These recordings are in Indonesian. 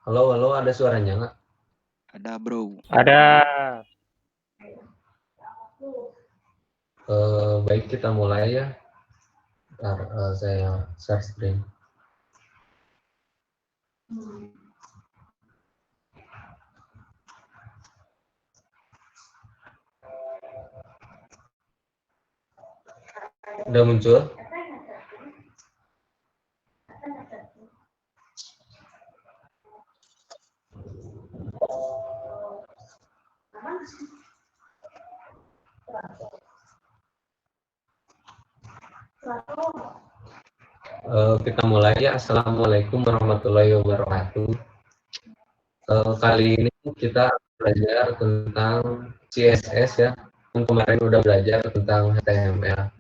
Halo, halo, ada suaranya nggak? Ada bro. Ada. Baik, kita mulai ya. Ntar, saya share screen. Udah muncul? Kita mulai ya. Assalamualaikum warahmatullahi wabarakatuh. Kali ini kita belajar tentang CSS ya. Kemarin udah belajar tentang HTML.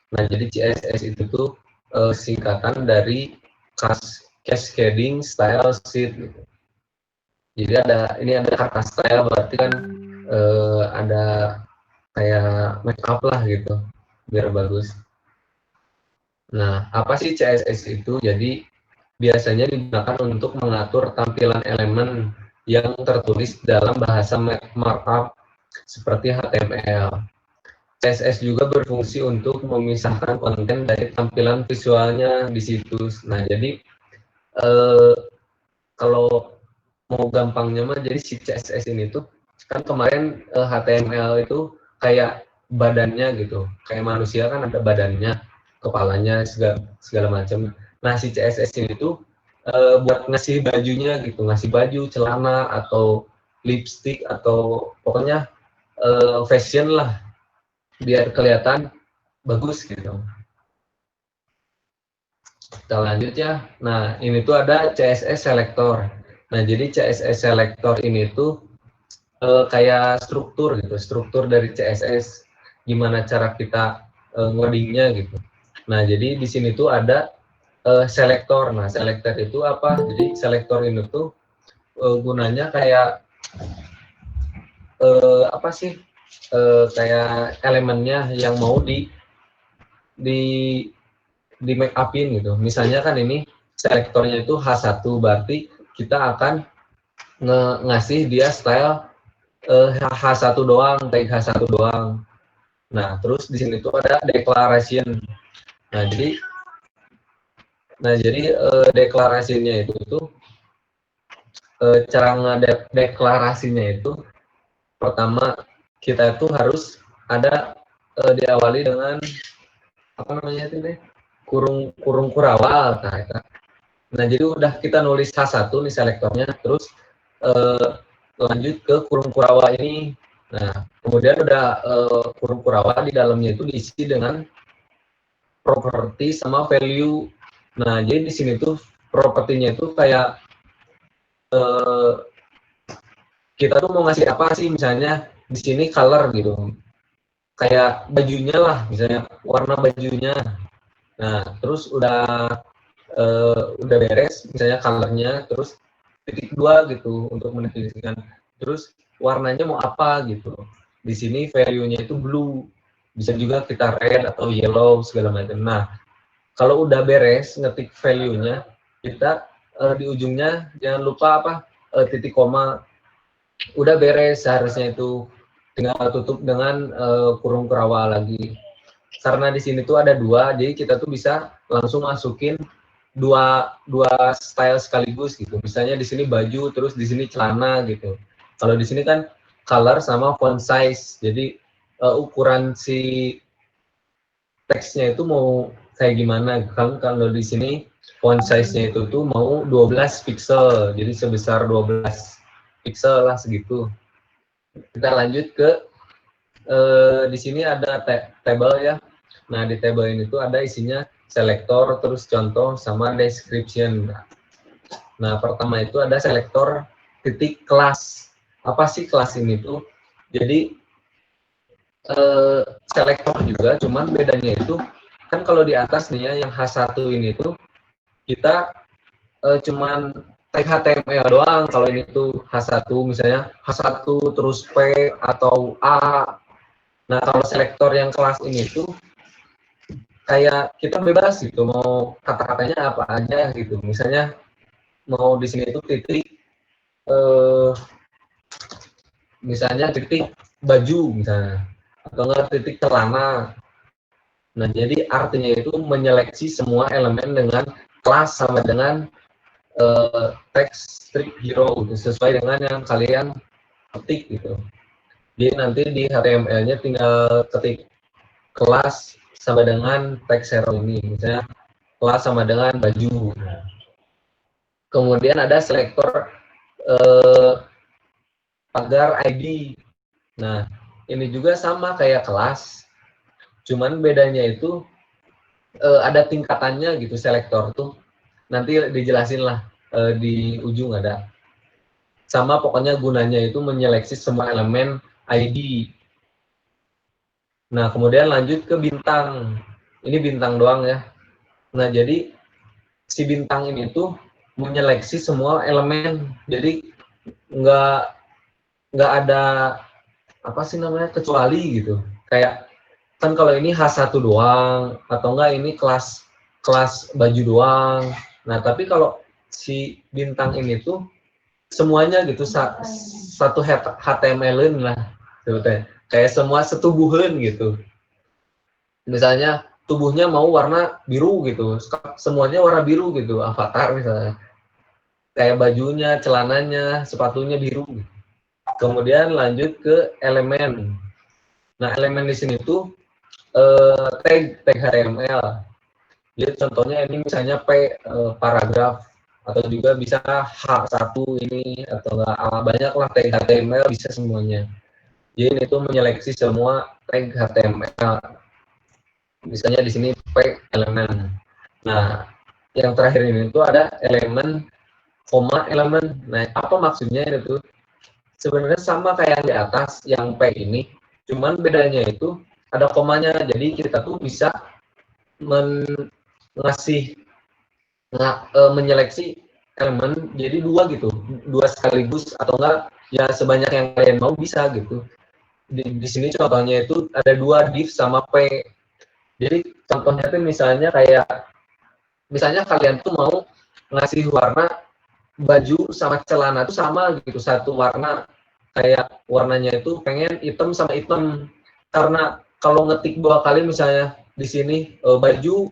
Nah, jadi CSS itu tuh singkatan dari Cascading Style Sheet. Gitu. Jadi ini ada kata style, berarti kan ada kayak make up lah gitu, biar bagus. Nah, apa sih CSS itu? Jadi biasanya digunakan untuk mengatur tampilan elemen yang tertulis dalam bahasa markup seperti HTML. CSS juga berfungsi untuk memisahkan konten dari tampilan visualnya di situs. Nah, jadi kalau mau gampangnya mah, jadi si CSS ini tuh kan kemarin HTML itu kayak badannya gitu, kayak manusia kan ada badannya, kepalanya, segala macam. Nah, si CSS ini tuh buat ngasih bajunya gitu, ngasih baju, celana, atau lipstick, atau pokoknya fashion lah, biar kelihatan bagus gitu. Kita lanjut ya. Nah, ini tuh ada CSS selector. Nah, jadi CSS selector ini tuh kayak struktur gitu, struktur dari CSS, gimana cara kita ngodingnya gitu. Nah, jadi di sini tuh ada selektor. Nah, selektor itu apa? Jadi selektor ini tuh gunanya kayak apa sih? Kayak elemennya yang mau di di make upin gitu. Misalnya kan ini selektornya itu H1, berarti kita akan ngasih dia style H1 doang, tag H1 doang. Nah, terus di sini tuh ada declaration. Nah, jadi deklarasinya itu tuh cara ngedeklarasinya itu pertama kita tuh harus ada diawali dengan apa namanya itu deh, kurung kurawal. Nah, jadi udah kita nulis H1 nih selektornya, terus lanjut ke kurung kurawal ini. Nah, kemudian udah kurung kurawal di dalamnya itu diisi dengan properti sama value. Nah, jadi di sini tuh propertinya itu kayak kita tuh mau ngasih apa sih, misalnya di sini color gitu, kayak bajunya lah, misalnya warna bajunya. Nah, terus udah beres misalnya colornya, terus titik 2 gitu untuk mendefinisikan, terus warnanya mau apa gitu. Di sini value-nya itu blue, bisa juga kita red atau yellow segala macam. Nah, kalau udah beres ngetik value-nya, kita di ujungnya jangan lupa apa, titik koma. Udah beres, seharusnya itu tinggal tutup dengan kurung kurawal lagi. Karena di sini tuh ada dua, jadi kita tuh bisa langsung masukin dua style sekaligus gitu. Misalnya di sini baju, terus di sini celana gitu. Kalau di sini kan color sama font size. Jadi ukuran si teksnya itu mau kayak gimana. Kalau di sini font size-nya itu tuh mau 12 pixel. Jadi sebesar 12 pixel lah segitu. Kita lanjut ke di sini ada table ya. Nah, di table ini tuh ada isinya selektor, terus contoh, sama description. Nah, pertama itu ada selektor titik kelas. Apa sih kelas ini tuh? Jadi selektor juga, cuman bedanya itu kan kalau di atas nih ya, yang H1 ini tuh kita cuman tag HTML doang. Kalau ini tuh H1, misalnya H1 terus P atau A. Nah, kalau selektor yang kelas ini tuh kayak kita bebas gitu, mau kata-katanya apa aja gitu. Misalnya mau di sini itu titik misalnya titik baju misalnya, atau enggak titik celana. Nah, jadi artinya itu menyeleksi semua elemen dengan kelas sama dengan teks strip hero gitu, sesuai dengan yang kalian ketik gitu. Jadi nanti di HTML-nya tinggal ketik kelas sama dengan teks hero ini, misalnya kelas sama dengan baju. Nah, kemudian ada selektor pagar ID. Nah, ini juga sama kayak kelas, cuman bedanya itu ada tingkatannya gitu selektor tuh. Nanti dijelasin lah di ujung ada. Sama pokoknya gunanya itu menyeleksi semua elemen ID. Nah, kemudian lanjut ke bintang. Ini bintang doang ya. Nah, jadi si bintang ini tuh menyeleksi semua elemen. Jadi nggak ada apa sih namanya kecuali gitu. Kayak kan kalau ini H1 doang atau enggak ini kelas kelas baju doang. Nah, tapi kalau si bintang ini tuh semuanya gitu satu HTML lah sebetulnya. Kayak semua setubuhan gitu. Misalnya tubuhnya mau warna biru gitu, semuanya warna biru gitu, avatar misalnya. Kayak bajunya, celananya, sepatunya biru. Kemudian lanjut ke elemen. Nah, elemen di sini tuh tag HTML. Jadi contohnya ini misalnya paragraf atau juga bisa H1 ini atau enggak banyak lah tag HTML bisa semuanya. Jadi ini tuh menyeleksi semua tag HTML. Misalnya di sini elemen. Nah, yang terakhir ini tuh ada elemen koma elemen. Nah, apa maksudnya itu? Sebenarnya sama kayak yang di atas yang P ini, cuman bedanya itu ada komanya. Jadi kita tuh bisa ngasih menyeleksi elemen jadi dua gitu, dua sekaligus atau enggak ya sebanyak yang kalian mau bisa gitu. Di sini contohnya itu ada dua div sama P. Jadi contohnya itu misalnya kayak misalnya kalian tuh mau ngasih warna baju sama celana itu sama gitu, satu warna, kayak warnanya itu pengen hitam sama hitam. Karena kalau ngetik dua kali misalnya di sini baju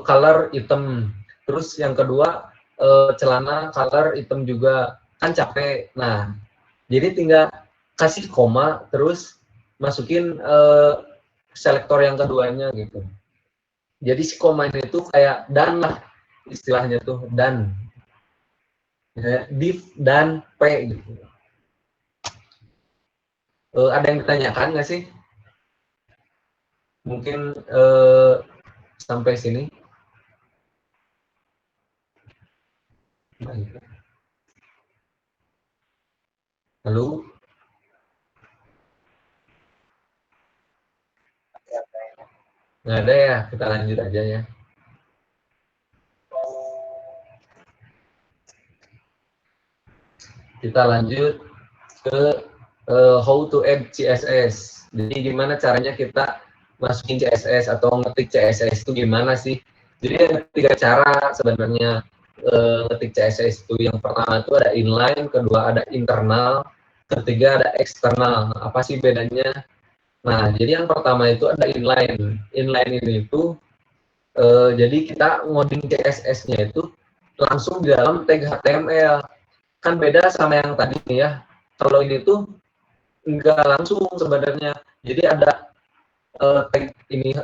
color hitam, terus yang kedua celana color hitam juga, kan capek. Nah, jadi tinggal kasih koma terus masukin selektor yang keduanya gitu. Jadi si koma itu kayak dan lah istilahnya tuh, dan ya, div dan p gitu. Ada yang ditanyakan nggak sih? Mungkin sampai sini. Halo? Nggak ada ya, kita lanjut aja ya. Kita lanjut ke how to add CSS. Jadi gimana caranya kita masukin CSS atau ngetik CSS itu gimana sih? Jadi ada tiga cara sebenarnya ngetik CSS itu. Yang pertama itu ada inline, kedua ada internal, ketiga ada eksternal. Apa sih bedanya? Nah, jadi yang pertama itu ada inline. Inline ini itu jadi kita ngoding CSS-nya itu langsung di dalam tag HTML. Kan beda sama yang tadi nih ya. Kalau ini tuh nggak langsung sebenarnya. Jadi ada tag ini,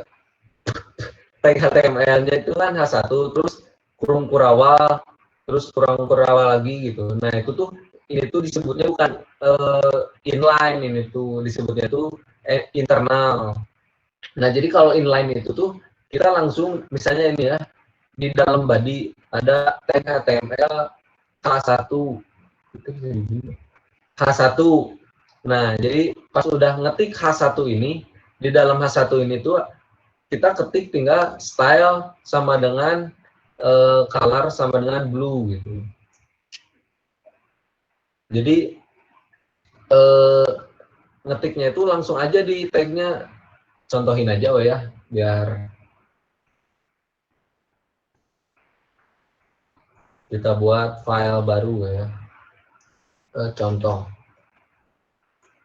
tag HTML-nya itu kan H1, terus kurung kurawal, terus kurung kurawal lagi gitu. Nah, itu tuh ini tuh disebutnya bukan inline, ini tuh disebutnya tuh internal. Nah, jadi kalau inline itu tuh kita langsung misalnya ini ya, di dalam body ada tag HTML H1. H1. Nah, jadi pas udah ngetik H1 ini, di dalam H1 ini tuh kita ketik tinggal style sama dengan color sama dengan blue gitu. Jadi ngetiknya itu langsung aja di tagnya, contohin aja oh ya, biar kita buat file baru ya, contoh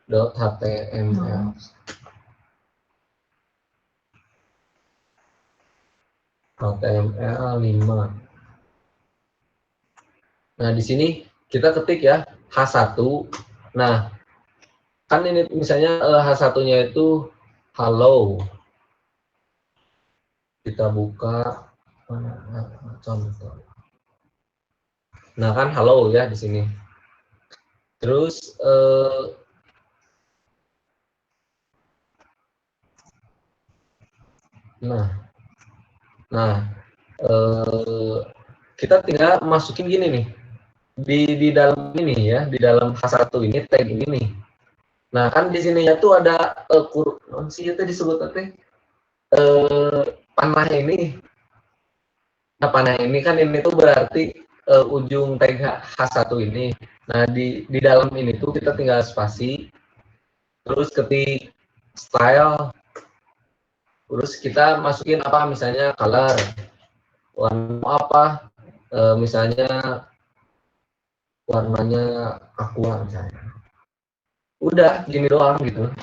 .html. HTML 5. Nah, di sini kita ketik ya H1. Nah, kan ini misalnya H1-nya itu hello. Kita buka contoh. Nah, kan hello ya di sini. Terus kita tinggal masukin gini nih di dalam ini ya, di dalam H1 ini tag ini nih. Nah, kan di sini ya tuh ada sih itu disebut apa? Panah ini. Nah, panah ini kan ini tuh berarti ujung tag H1 ini. Nah, di dalam ini tuh kita tinggal spasi, terus ketik style, terus kita masukin apa misalnya color, warna apa, misalnya warnanya aqua misalnya. Udah gini doang gitu.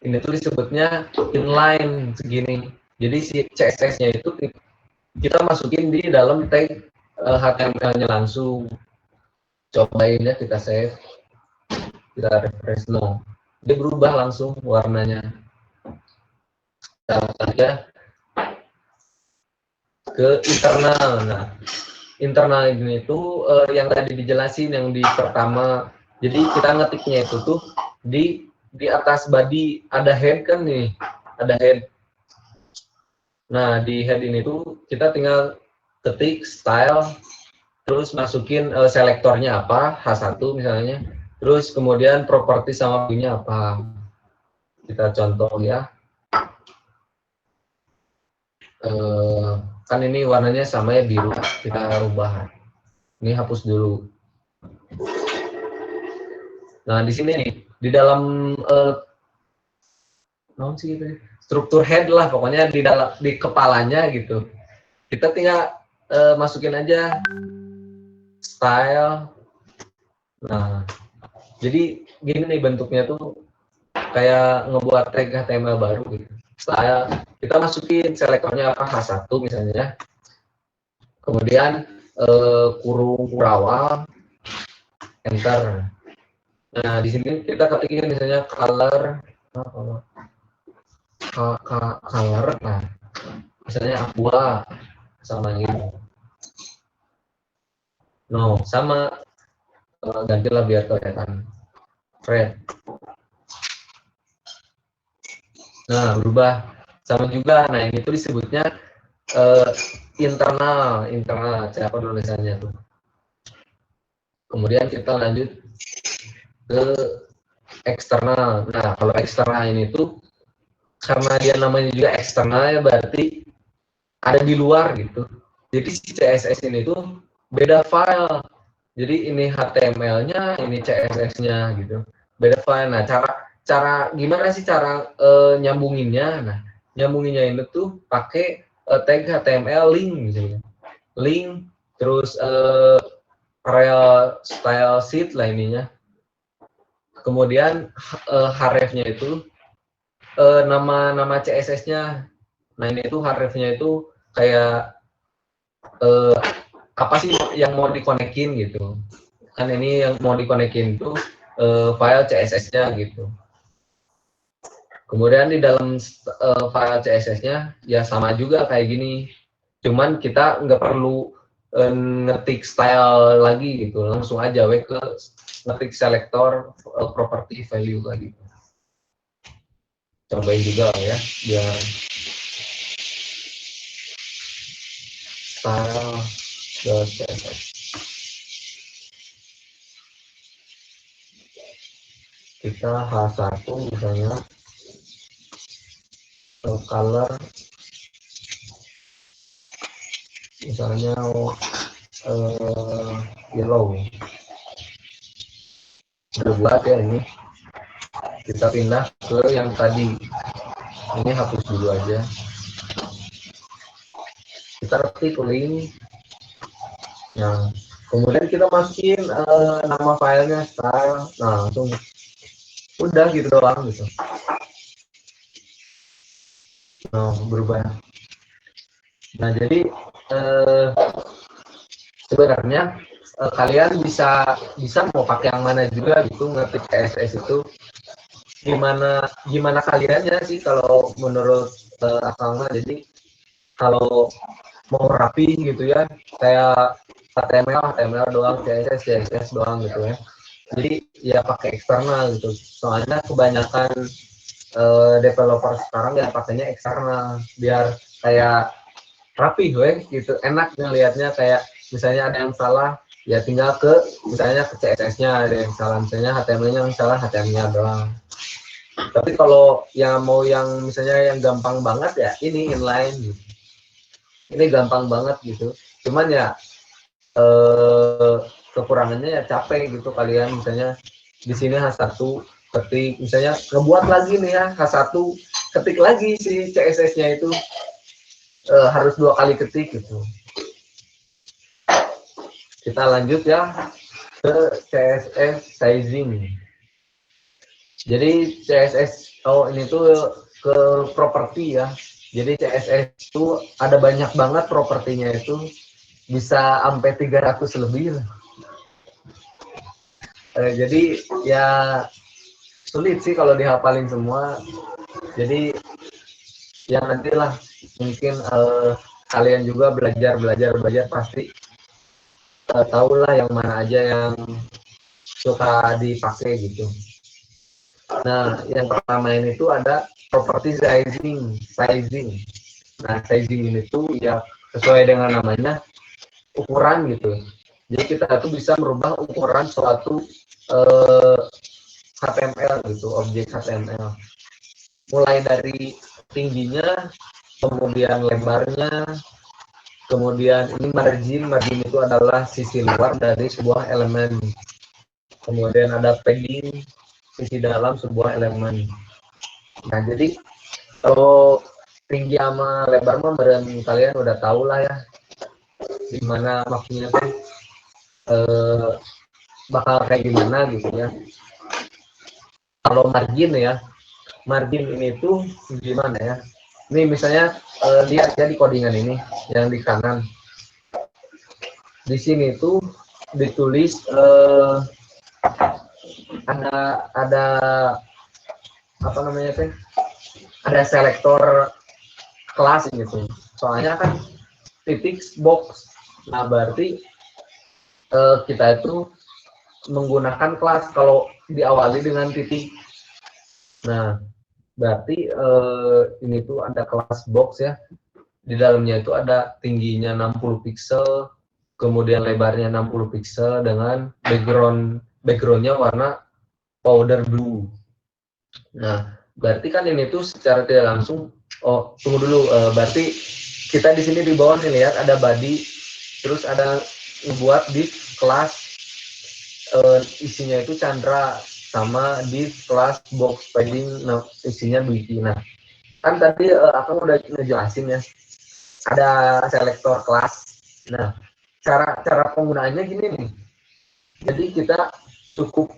Ini tuh disebutnya inline segini. Jadi si CSS-nya itu kita masukin di dalam tag HTML-nya langsung. Cobain ya, kita save, kita refresh, no, dia berubah langsung warnanya. Kita saja ke internal. Nah, internal ini tuh yang tadi dijelasin yang di pertama. Jadi kita ngetiknya itu tuh di atas body ada head kan nih, ada head. Nah, di head ini tuh kita tinggal ketik style, terus masukin selektornya apa, H1 misalnya, terus kemudian properti sama view-nya apa. Kita contoh ya. Kan ini warnanya sama ya, biru, kita rubah. Ini hapus dulu. Nah, di sini nih, di dalam struktur head lah, pokoknya di kepalanya gitu. Kita tinggal masukin aja style. Nah, jadi gini nih bentuknya tuh kayak ngebuat tag HTML baru gitu. Style, kita masukin selektornya apa, H1 misalnya. Kemudian kurung kurawal, enter. Nah, di sini kita ketikin misalnya color, nah, misalnya aqua sama ini. No, sama gantilah biar kelihatan red. Nah, berubah sama juga. Nah, ini tuh disebutnya internal siapa tulisannya tuh. Kemudian kita lanjut ke eksternal. Nah, kalau eksternal ini tuh karena dia namanya juga eksternal ya, berarti ada di luar gitu. Jadi si CSS ini tuh beda file. Jadi ini HTML-nya, ini CSS-nya gitu. Beda file. Nah, cara gimana sih cara nyambunginnya? Nah, nyambunginnya ini tuh pakai tag HTML link misalnya. Link, terus rel style sheet lah ininya. Kemudian href-nya itu nama CSS-nya. Nah, ini tuh href-nya itu kayak apa sih yang mau dikonekin gitu. Kan ini yang mau dikonekin itu file CSS-nya gitu. Kemudian di dalam file CSS-nya ya sama juga kayak gini. Cuman kita nggak perlu ngetik style lagi gitu, langsung aja ke ngetik selektor property value lagi. Cobain juga ya biar style.css. Kita H1 misalnya color misalnya yellow. Udah buat ya ini. Kita pindah ke yang tadi. Ini hapus dulu aja. Kita ketik link yang Kemudian kita masukin nama filenya style, nah langsung udah gitu doang gitu. Nah, berubah. Nah jadi sebenarnya kalian bisa mau pakai yang mana juga gitu ngetik CSS itu gimana gimana kaliannya sih kalau menurut Akang mah. Jadi kalau mau rapi gitu ya kayak HTML doang, CSS doang gitu ya. Jadi ya pakai eksternal gitu. Soalnya kebanyakan developer sekarang ya pakainya eksternal biar kayak rapi gue gitu, enak ngelihatnya. Kayak misalnya ada yang salah ya tinggal ke misalnya ke CSS-nya ada yang salah, misalnya HTML-nya yang salah HTML-nya doang. Tapi kalau yang mau yang misalnya yang gampang banget ya ini inline gitu. Ini gampang banget gitu. Cuman ya kekurangannya ya capek gitu kalian misalnya di sini H1 ketik misalnya ngebuat lagi nih ya H1 ketik lagi si CSS-nya itu harus 2 kali ketik gitu. Kita lanjut ya ke CSS sizing. Jadi CSS ini tuh ke properti ya. Jadi CSS itu ada banyak banget propertinya itu bisa sampai 300 lebih. Jadi ya sulit sih kalau dihafalin semua. Jadi ya nantilah mungkin kalian juga belajar pasti tahu lah yang mana aja yang suka dipakai gitu. Nah, yang pertama ini tuh ada property sizing. Nah, sizing ini tuh ya sesuai dengan namanya ukuran gitu. Jadi kita tuh bisa merubah ukuran suatu HTML gitu, objek HTML. Mulai dari tingginya, kemudian lebarnya, kemudian ini margin itu adalah sisi luar dari sebuah elemen. Kemudian ada padding, sisi dalam sebuah elemen. Nah, jadi kalau tinggi sama lebar mah kalian udah tahu lah ya gimana maksudnya tuh bakal kayak gimana gitu ya. Kalau margin ini tuh gimana ya, ini misalnya lihat ya di codingan ini yang di kanan di sini tuh ditulis ada apa namanya teh, ada selektor kelas gitu. Soalnya kan titik box. Nah, berarti kita itu menggunakan kelas kalau diawali dengan titik. Nah, berarti ini tuh ada kelas box ya. Di dalamnya itu ada tingginya 60 pixel, kemudian lebarnya 60 pixel dengan backgroundnya warna powder blue. Nah, berarti kan ini tuh secara tidak langsung, oh tunggu dulu, berarti kita di sini di bawah nih lihat ada body, terus ada buat di kelas isinya itu Chandra, sama di kelas box padding isinya Dwiki. Nah, kan tadi aku udah ngejelasin ya, ada selektor kelas. Nah, cara penggunaannya gini nih. Jadi kita cukup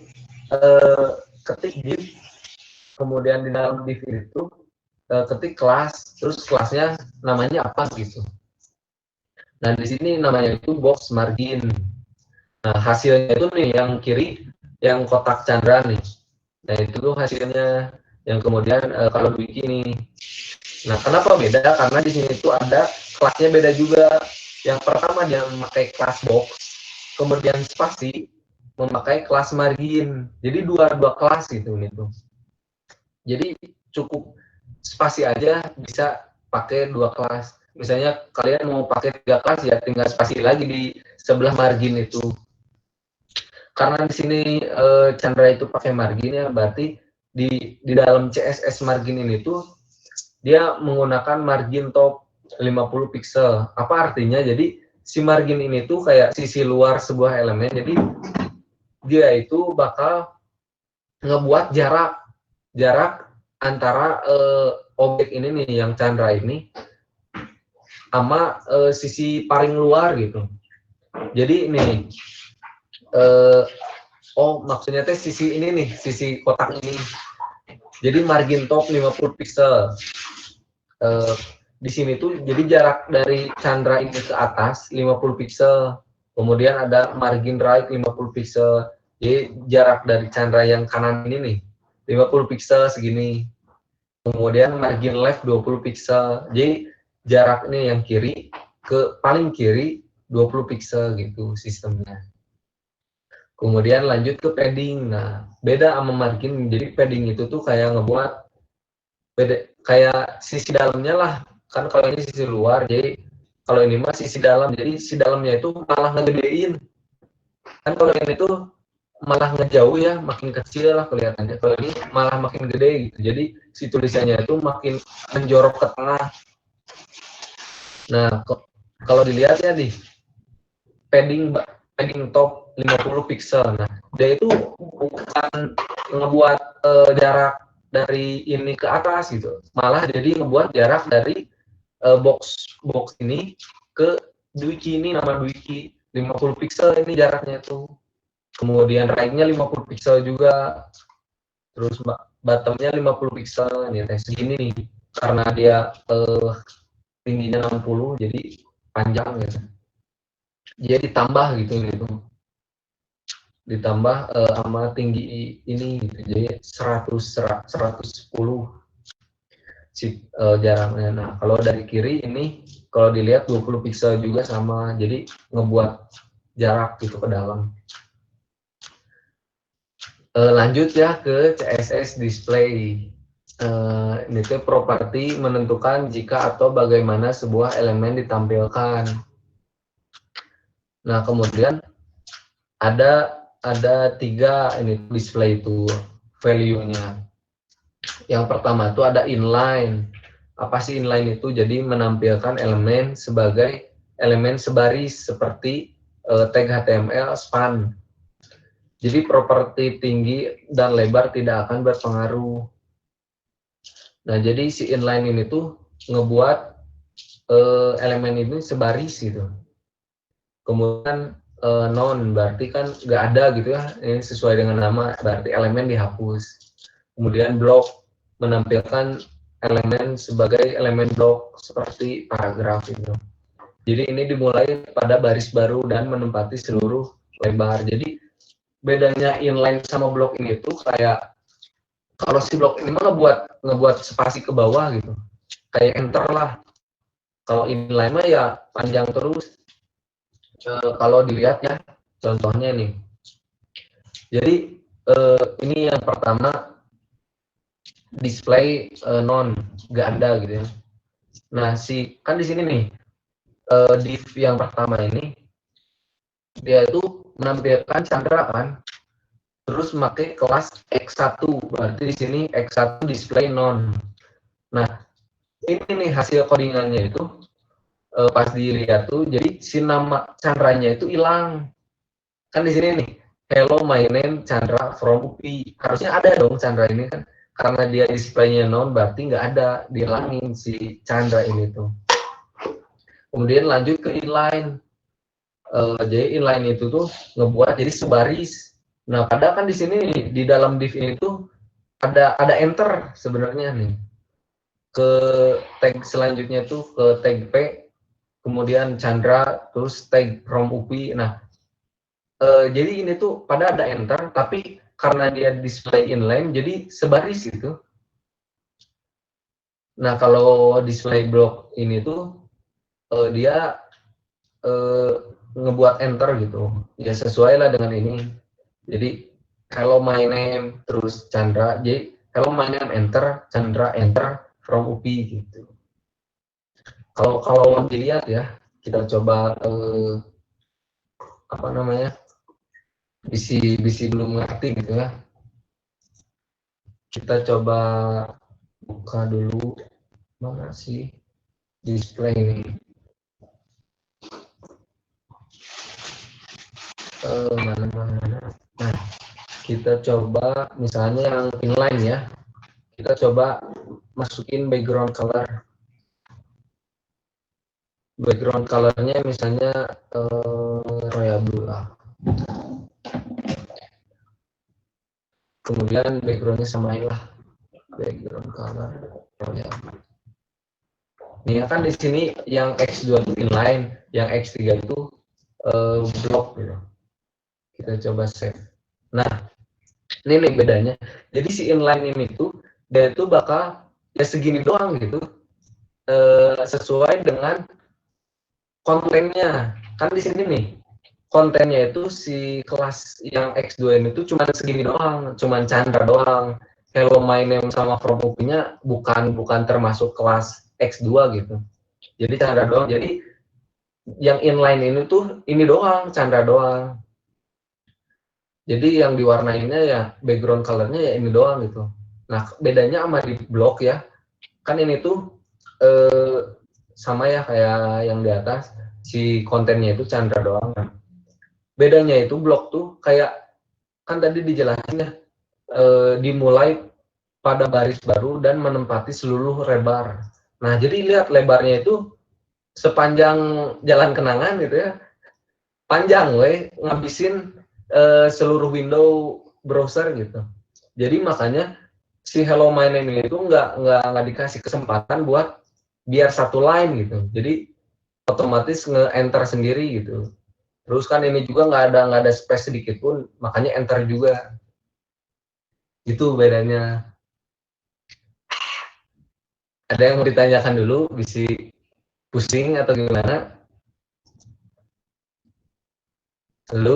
ketik div, kemudian di dalam div itu ketik kelas, terus kelasnya namanya apa gitu. Nah, di sini namanya itu box margin. Nah, hasilnya itu nih yang kiri, yang kotak Chandra nih. Nah, itu tuh hasilnya yang kemudian kalau begini. Nah, kenapa beda? Karena di sini tuh ada kelasnya beda juga. Yang pertama dia memakai kelas box, kemudian spasi memakai kelas margin. Jadi dua kelas gitu nih tuh. Jadi cukup spasi aja bisa pakai 2 kelas. Misalnya kalian mau pakai 3 kelas ya tinggal spasi lagi di sebelah margin itu. Karena di sini Chandra itu pakai margin ya, berarti di dalam CSS margin ini tuh dia menggunakan margin top 50 pixel. Apa artinya? Jadi si margin ini tuh kayak sisi luar sebuah elemen. Jadi dia itu bakal ngebuat jarak antara objek ini nih yang Chandra ini sama sisi paling luar gitu. Jadi ini oh maksudnya teh sisi ini nih, sisi kotak ini. Jadi margin top 50 pixel. Di sini tuh jadi jarak dari candra ini ke atas 50 pixel. Kemudian ada margin right 50 pixel. Jadi jarak dari candra yang kanan ini nih 50 pixel segini. Kemudian margin left 20 pixel. Jadi jaraknya yang kiri ke paling kiri 20 pixel gitu sistemnya. Kemudian lanjut ke padding. Nah, beda sama margin. Jadi padding itu tuh kayak ngebuat beda, kayak sisi dalamnya lah. Kan kalau ini sisi luar, jadi kalau ini mah sisi dalam. Jadi sisi dalamnya itu malah ngegedein. Kan kalau ini tuh malah ngejauh ya, makin kecil lah kelihatannya. Kalau ini malah makin gede gitu. Jadi si tulisannya itu makin menjorok ke tengah. Nah, kalau dilihat ya di padding top 50 pixel. Nah, dia itu bukan ngebuat jarak dari ini ke atas gitu. Malah jadi ngebuat jarak dari box ini ke Dwiki ini, nama Dwiki 50 pixel ini jaraknya tuh. Kemudian right-nya 50 pixel juga. Terus bottom-nya 50 pixel nih, segini nih. Karena dia tingginya 60 jadi panjang gitu. Jadi ditambah gitu. Ditambah sama tinggi ini gitu. Jadi 110 jaraknya. Nah, kalau dari kiri ini kalau dilihat 20 pixel juga sama. Jadi ngebuat jarak gitu ke dalam. Lanjut ya ke CSS display. Ini tuh properti menentukan jika atau bagaimana sebuah elemen ditampilkan. Nah, kemudian ada 3 ini display itu value-nya. Yang pertama itu ada inline. Apa sih inline itu? Jadi menampilkan elemen sebagai elemen sebaris seperti tag HTML span. Jadi properti tinggi dan lebar tidak akan berpengaruh. Nah, jadi si inline ini tuh ngebuat elemen ini sebaris gitu. Kemudian non berarti kan nggak ada gitu ya, ini sesuai dengan nama, berarti elemen dihapus. Kemudian blok menampilkan elemen sebagai elemen blok seperti paragraf itu. Jadi ini dimulai pada baris baru dan menempati seluruh lebar. Jadi bedanya inline sama blok ini tuh kayak kalau si blok ini mah ngebuat spasi ke bawah gitu, kayak enter lah. Kalau inline mah ya panjang terus. Kalau dilihat ya contohnya nih. Jadi ini yang pertama display non nggak ada gitu ya. Nah kan di sini nih div yang pertama ini dia itu menampilkan candra kan, terus pakai kelas X1, berarti di sini X1 display non. Nah ini nih hasil codingannya itu pas dilihat tuh, jadi si nama candranya itu hilang. Kan di sini nih, hello my name Chandra from UPI. Harusnya ada dong Chandra ini kan. Karena dia displaynya non, berarti nggak ada, dihilangin si Chandra ini tuh. Kemudian lanjut ke inline. Jadi inline itu tuh ngebuat jadi sebaris. Nah, padahal kan di sini di dalam div ini tuh ada enter sebenarnya nih. Ke tag selanjutnya tuh ke tag P, kemudian Chandra, terus tag from UPI. Nah, jadi ini tuh pada ada enter, tapi karena dia display inline, jadi sebaris gitu. Nah, kalau display block ini tuh dia ngebuat enter gitu. Ya sesuai lah dengan ini. Jadi hello my name terus Chandra. Jadi hello my name enter, Chandra enter from UPI gitu. Kalau dilihat ya, kita coba apa namanya? Bisi belum ngerti gitu ya. Kita coba buka dulu mana sih display ini. Mana. Nah, kita coba misalnya yang inline ya. Kita coba masukin background color. background colornya misalnya royal blue lah. Kemudian backgroundnya samain lah, background color royal blue. Nih kan di sini yang X2 itu inline, yang X3 itu block gitu. Kita coba save. Nah, ini nih bedanya. Jadi si inline ini tuh dia itu bakal ya segini doang gitu, sesuai dengan kontennya. Kan di sini nih kontennya itu si kelas yang X2 ini tuh cuma segini doang, cuma Chandra doang. Hello My Name sama From UP-nya bukan termasuk kelas X2 gitu. Jadi Chandra doang. Jadi yang inline ini tuh ini doang, Chandra doang. Jadi yang diwarnainnya ya background colornya ya ini doang gitu. Nah bedanya sama di blog ya, kan ini tuh sama ya kayak yang di atas, si kontennya itu Chandra doang. Kan. Bedanya itu blog tuh kayak kan tadi dijelasin ya, dimulai pada baris baru dan menempati seluruh lebar. Nah jadi lihat lebarnya itu sepanjang jalan kenangan gitu ya, panjang weh ngabisin seluruh window browser gitu. Jadi makanya si Hello My Name itu nggak dikasih kesempatan buat biar satu line gitu. Jadi otomatis nge-enter sendiri gitu. Terus kan ini juga nggak ada space sedikit pun, makanya enter juga. Itu bedanya. Ada yang mau ditanyakan dulu, bisa pusing atau gimana? Lu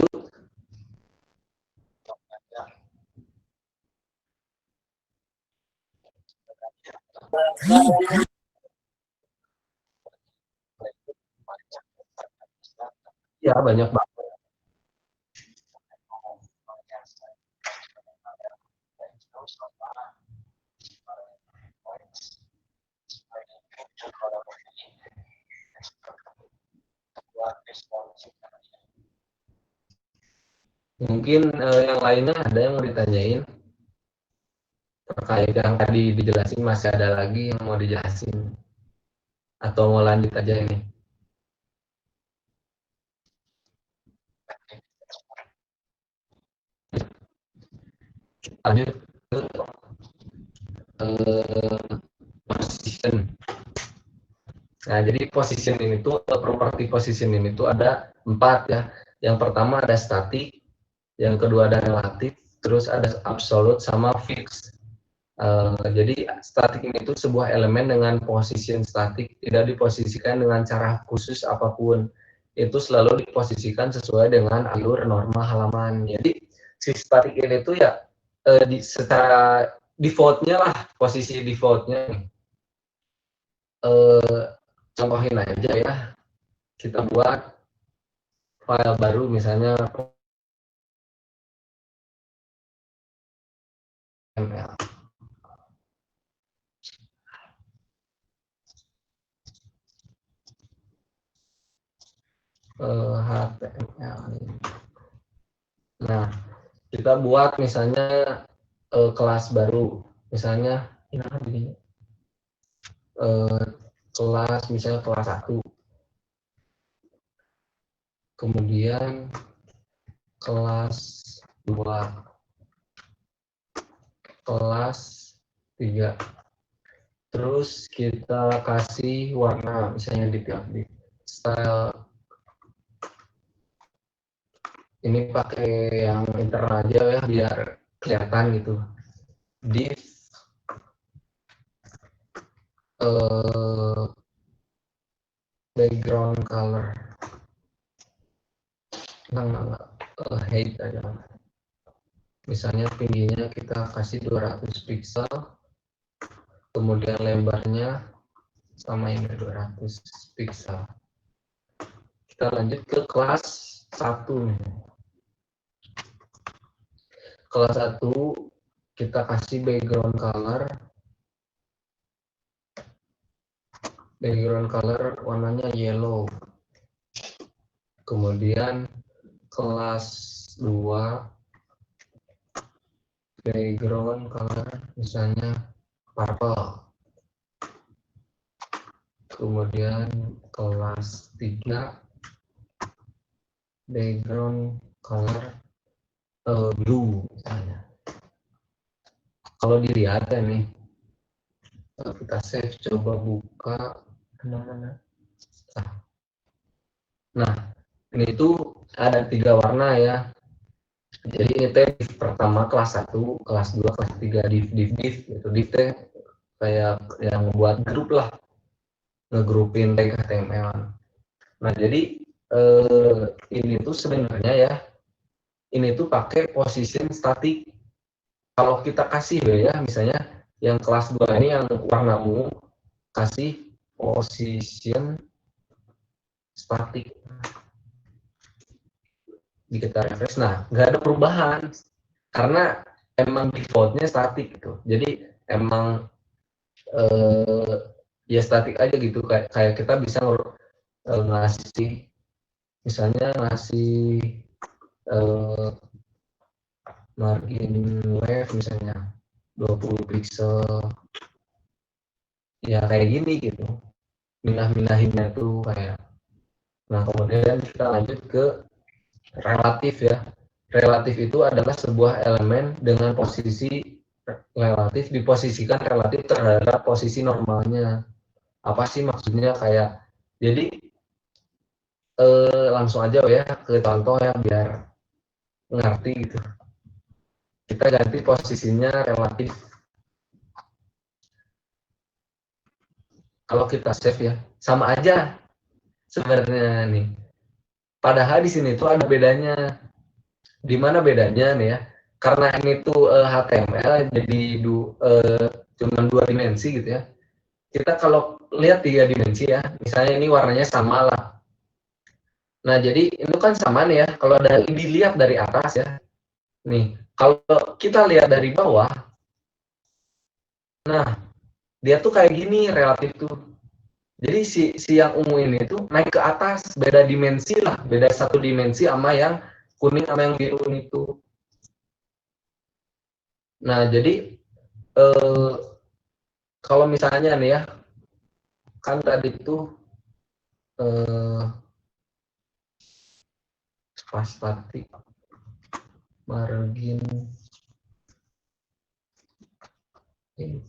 ya banyak banget. Mungkin yang lainnya ada yang mau ditanyain terkait yang tadi dijelasin, masih ada lagi yang mau dijelasin atau mau lanjut aja ini? Lanjut ke position. Nah, jadi position ini tuh properti position ini tuh ada 4 ya. Yang pertama ada static, yang kedua ada relatif, terus ada absolute sama fix. Jadi static ini tuh sebuah elemen dengan position static, tidak diposisikan dengan cara khusus apapun. Itu selalu diposisikan sesuai dengan alur norma halaman. Jadi si static ini tuh ya secara defaultnya lah, posisi defaultnya. Eh, Contohin aja ya, kita buat file baru misalnya HTML. Nah, kita buat misalnya kelas baru, misalnya ini kelas misalnya kelas 1, kemudian kelas 2, kelas 3. Terus kita kasih warna misalnya di style ini pakai yang internal aja ya biar kelihatan gitu. Div background color. Enggak. Height aja. Misalnya tingginya kita kasih 200 pixel, kemudian lebarnya sama ini 200 pixel. Kita lanjut ke kelas 1 nih. Kelas 1 kita kasih background color warnanya yellow. Kemudian kelas 2 background color misalnya purple. kemudian kelas 3 background color blue misalnya. Kalau dilihat ya nih, kita save, coba buka mana-mana. Nah, ini tuh ada 3 warna ya. Jadi ini teh div pertama kelas 1, kelas 2, kelas 3, div gitu. Div teh kayak yang buat grup lah, ngegrupin tag HTML. Nah, jadi ini tuh sebenarnya ya, ini tuh pakai position static. Kalau kita kasih ya, misalnya yang kelas 2 ini yang warna ungu, kasih position static. Di kita refresh, nah nggak ada perubahan karena emang defaultnya static gitu. Jadi emang ya static aja gitu, kayak kita bisa ngasih, misalnya ngasih margin left misalnya 20 pixel, ya kayak gini gitu, minah-minahinnya tuh kayak. Nah, kemudian kita lanjut ke relatif ya. Relatif itu adalah sebuah elemen dengan posisi relatif, diposisikan relatif terhadap posisi normalnya. Apa sih maksudnya? Kayak, jadi langsung aja ya ke contoh ya biar ngerti gitu. Kita ganti posisinya relatif. Kalau kita save ya, sama aja sebenarnya nih. Padahal di sini tuh ada bedanya. Di mana bedanya nih ya? Karena ini tuh HTML jadi cuma 2 dimensi gitu ya. Kita kalau lihat 3 dimensi ya, misalnya ini warnanya sama lah. Nah, jadi itu kan sama nih ya, kalau dilihat dari atas ya. Nih, kalau kita lihat dari bawah, nah dia tuh kayak gini relatif tuh. Jadi si yang ungu ini tuh naik ke atas, beda dimensi lah, beda 1 dimensi sama yang kuning sama yang biru itu. Nah, jadi kalau misalnya nih ya, kan tadi tuh static margin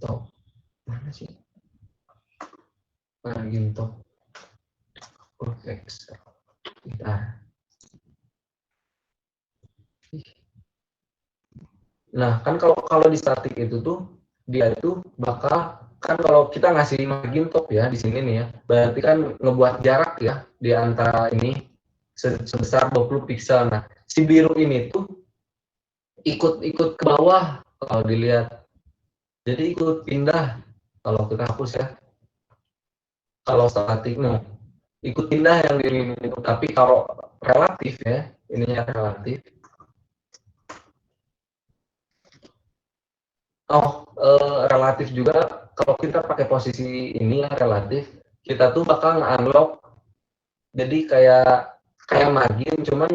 top, mana sih margin top text. Nah, kan kalau di static itu tuh dia itu bakal, kan kalau kita ngasih margin top ya di sini nih ya, berarti kan ngebuat jarak ya di antara ini sebesar 20 pixel. Nah, si biru ini tuh ikut ke bawah kalau dilihat. Jadi ikut pindah kalau kita hapus ya. Kalau statik nah ikut pindah yang di ini itu. Tapi kalau relatif ya, ininya relatif. Relatif juga kalau kita pakai posisi ini ya relatif, kita tuh bakal nge-unlock, jadi kayak margin, cuman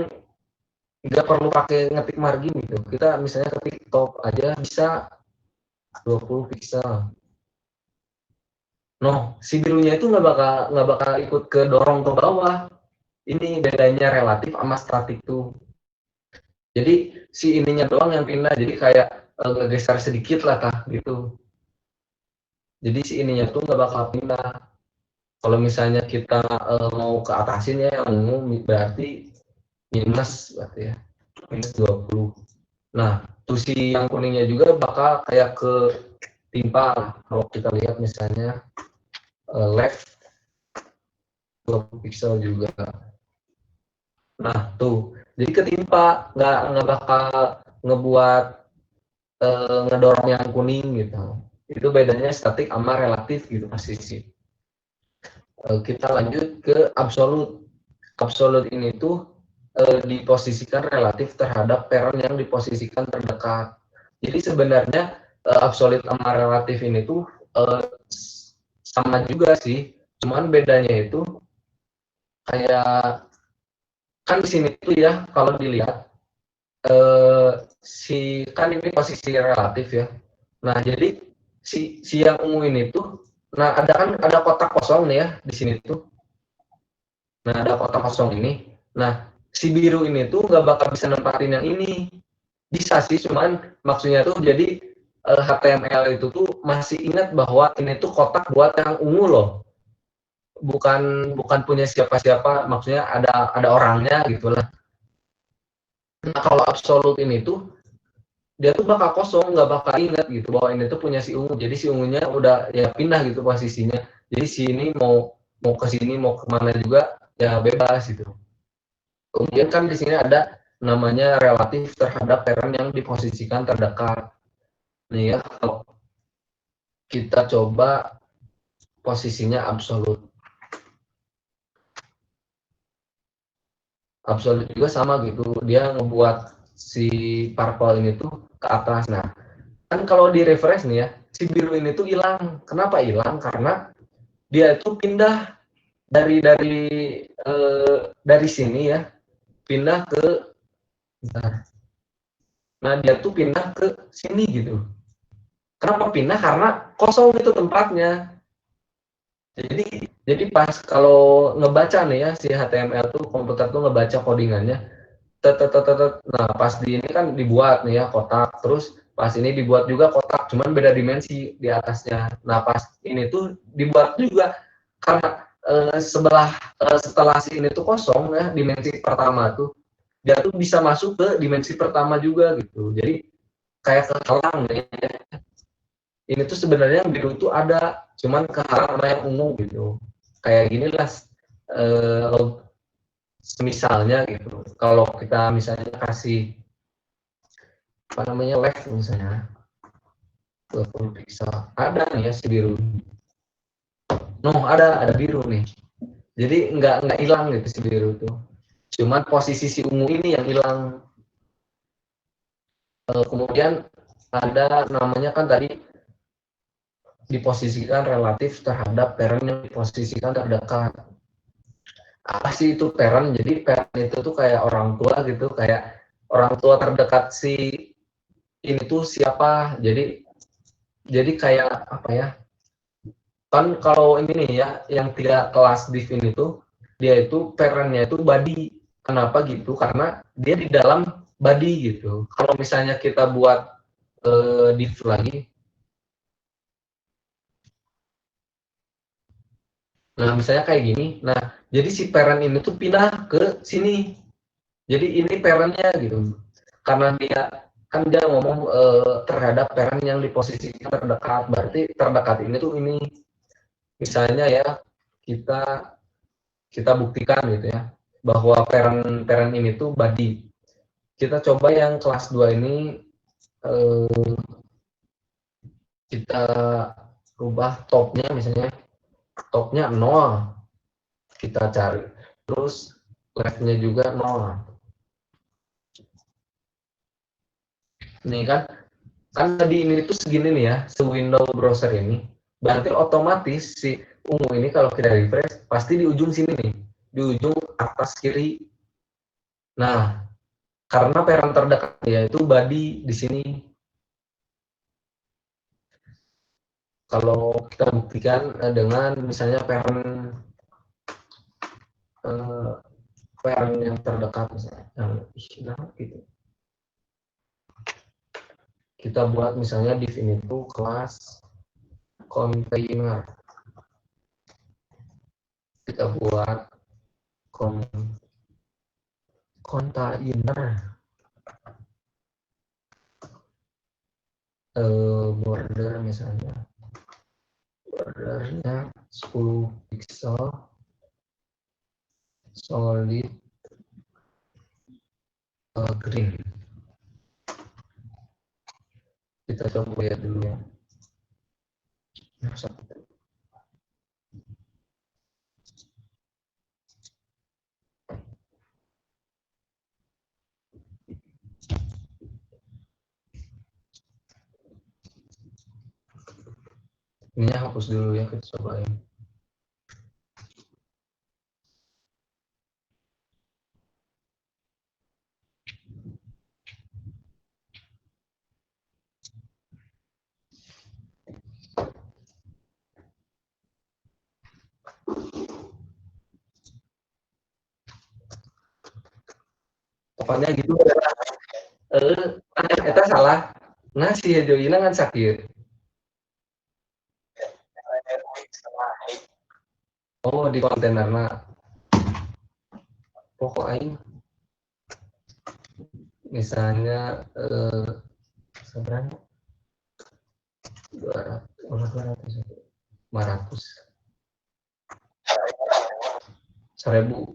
nggak perlu pakai ngetik margin gitu. Kita misalnya ketik top aja bisa 20 pixel. No, si birunya itu nggak bakal ikut ke dorong ke bawah. Ini bedanya relatif sama statik tuh. Jadi si ininya doang yang pindah, jadi kayak ngegeser sedikit lah kah gitu. Jadi si ininya tuh nggak bakal pindah. Kalau misalnya kita mau ke atasin ya yang ungu, berarti minus berarti ya, minus 20. Nah, tuh si yang kuningnya juga bakal kayak ke timpa. Kalau kita lihat misalnya left 20 pixel juga. Nah, tuh. Jadi ketimpa, nggak bakal ngebuat ngedorong yang kuning gitu. Itu bedanya statik sama relatif gitu posisi. Kita lanjut ke absolute. Absolute ini tuh diposisikan relatif terhadap parent yang diposisikan terdekat. Jadi sebenarnya absolute sama relatif ini tuh sama juga sih, cuman bedanya itu kayak, kan di sini tuh ya kalau dilihat si kan ini posisi relatif ya. Nah, jadi si yang ungu ini tuh Nah, ada kotak kosong nih ya di sini tuh. Nah, ada kotak kosong ini. Nah, si biru ini tuh nggak bakal bisa nempatin yang ini. Bisa sih, cuman maksudnya tuh jadi HTML itu tuh masih ingat bahwa ini tuh kotak buat yang ungu loh. Bukan bukan punya siapa-siapa, maksudnya ada orangnya gitulah. Nah, kalau absolut ini tuh dia tuh bakal kosong, nggak bakal ingat gitu bahwa ini tuh punya si ungu. Jadi si ungunya udah ya pindah gitu posisinya. Jadi si ini mau mau ke sini mau kemana juga ya bebas gitu. Kemudian kan di sini ada namanya relatif terhadap parent yang diposisikan terdekat. Nih ya, kalau kita coba posisinya absolut. Absolut juga sama gitu. Dia ngebuat si purple ini tuh ke atas. Nah, kan kalau di refresh nih ya, si biru ini tuh hilang. Kenapa hilang? Karena dia itu pindah dari sini ya, pindah ke nah dia tuh pindah ke sini gitu. Kenapa pindah? Karena kosong itu tempatnya. Jadi pas kalau ngebaca nih ya si HTML tuh komputer tuh ngebaca codingannya. Nah pas di ini kan dibuat nih ya kotak, terus pas ini dibuat juga kotak, cuman beda dimensi di atasnya. Nah pas ini tuh dibuat juga karena setelah si ini tuh kosong ya dimensi pertama tuh dia tuh bisa masuk ke dimensi pertama juga gitu. Jadi kayak kehalang nih. Ini tuh sebenarnya yang biru tuh ada, cuman kehalang sama yang ungu gitu. Kayak gini lah misalnya gitu. Kalau kita misalnya kasih apa namanya left misalnya 20 pixel, ada nih ya si biru. Ada biru nih. Jadi nggak hilang gitu si biru tuh. Cuman posisi si ungu ini yang hilang. Kemudian ada namanya kan tadi diposisikan relatif terhadap parent yang diposisikan terdekat. Apa sih itu parent? Jadi parent itu tuh kayak orang tua gitu, kayak orang tua terdekat si ini tuh siapa. Jadi kayak apa ya? Kan kalau ini nih ya, yang tidak kelas div ini tuh dia itu parentnya itu body. Kenapa gitu? Karena dia di dalam body gitu. Kalau misalnya kita buat div lagi, nah misalnya kayak gini, nah jadi si parent ini tuh pindah ke sini. Jadi ini parentnya gitu. Karena dia kan dia ngomong terhadap parent yang di posisi terdekat, berarti terdekat ini tuh ini misalnya ya kita kita buktikan gitu ya bahwa parent parent ini tuh body. Kita coba yang kelas 2 ini eh, kita rubah topnya misalnya topnya 0 kita cari. Terus leftnya juga 0. Nih kan tadi ini tuh segini nih ya, se-window browser ini. Berarti otomatis si ungu ini kalau kita refresh pasti di ujung sini nih, di ujung atas kiri. Nah, karena parent terdekat yaitu body di sini. Kalau kita buktikan dengan misalnya eh, parent yang terdekat misalnya, yang gitu. Kita buat misalnya div ini tuh kelas container. Kita buat container border misalnya bordernya 10 pixel solid green. Kita coba lihat dulu ya. Ini hapus dulu ya, kita cobain. pokoknya gitu. Eta salah. Nah si Joina kan sakit. Oh di kontainerna. Pokok aing misalnya seberapa? 200, 500, 1000.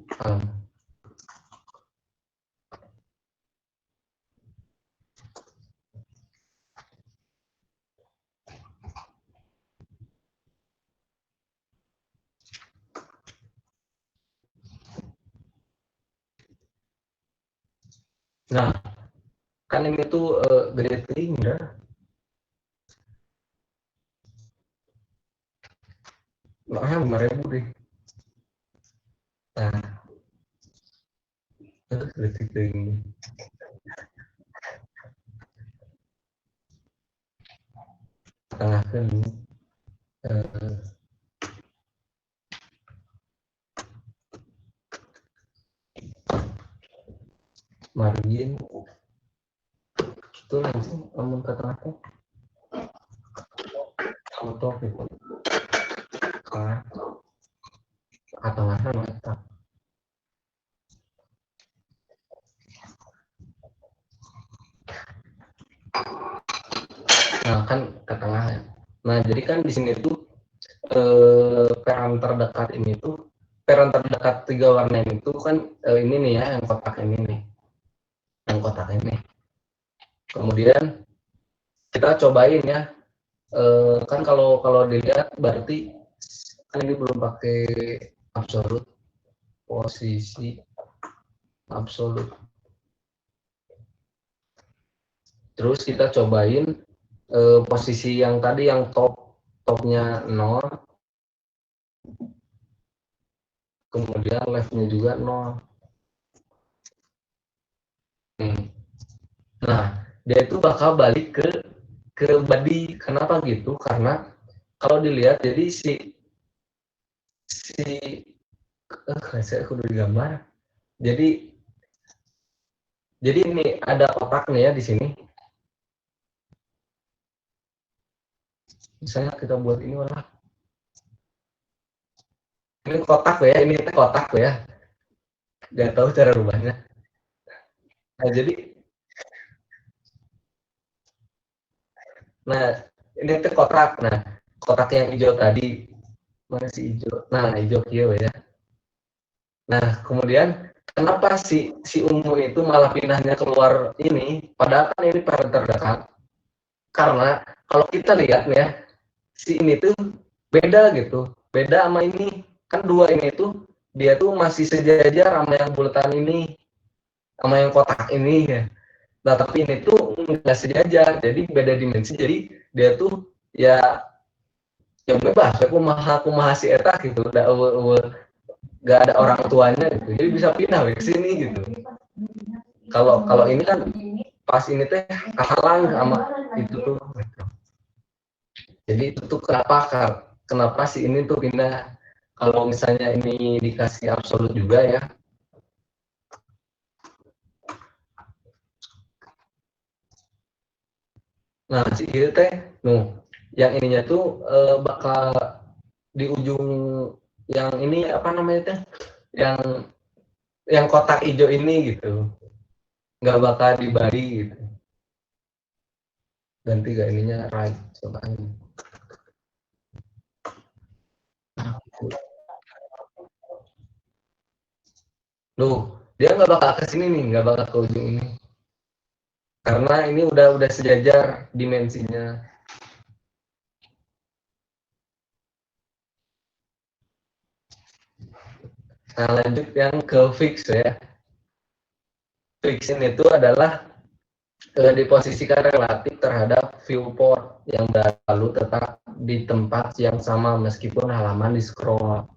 Nah, kan ini tuh gede ting dah. Makanya 5.000 deh. Nah, itu gede ting. Tengah kan margin itu nanti ngomong ke tengah tuh foto gitu kan atau nggak mata. Nah kan ke tengah ya. Nah jadi kan di sini tuh peran terdekat ini tuh peran terdekat tiga warna ini tuh kan ini nih ya yang kotak ini nih, yang kotak ini. Kemudian kita cobain ya. Kan kalau kalau dilihat berarti kan ini belum pakai absolut, posisi absolut. Terus kita cobain posisi yang tadi yang topnya 0, kemudian leftnya juga 0. Nah, dia itu bakal balik ke body. Kenapa gitu? Karena kalau dilihat jadi si saya kudu digambar. Jadi jadi ini ada kotak nih ya di sini. Misalnya kita buat ini lah. Ini kotak ya, ini kotak ya. Gak tahu cara rubahnya. Nah, jadi nah ini tuh kotak. Nah, kotak yang hijau tadi mana sih hijau? Nah, hijau kia ya. Nah, kemudian kenapa si ungu itu malah pindahnya keluar ini? Padahal kan ini paling terdekat. Karena kalau kita lihat ya, si ini tuh beda gitu. Beda sama ini. Kan dua ini tuh dia tuh masih sejajar sama yang bulatan ini, sama yang kotak ini ya. Nah, tapi ini tuh nggak sejajar. Jadi beda dimensi. Jadi dia tuh ya yang bebas. Aku maha si eta gitu. Udah nggak ada orang tuanya gitu. Jadi bisa pindah ke sini gitu. Kalau kalau ini kan pas ini teh kehalang sama itu tuh. Jadi itu tuh kenapa sih ini tuh pindah. Kalau misalnya ini dikasih absolut juga ya. Nah si ini teh, yang ininya tuh bakal di ujung yang ini apa namanya teh, yang kotak hijau ini gitu, nggak bakal dibagi gitu. Ganti gak ininya right, coba ini. Loh, dia nggak bakal ke sini nih, nggak bakal ke ujung ini. Karena ini udah sejajar dimensinya. Nah, lanjut yang ke fix ya. Fixin itu adalah diposisikan relatif terhadap viewport yang lalu tetap di tempat yang sama meskipun halaman di scroll.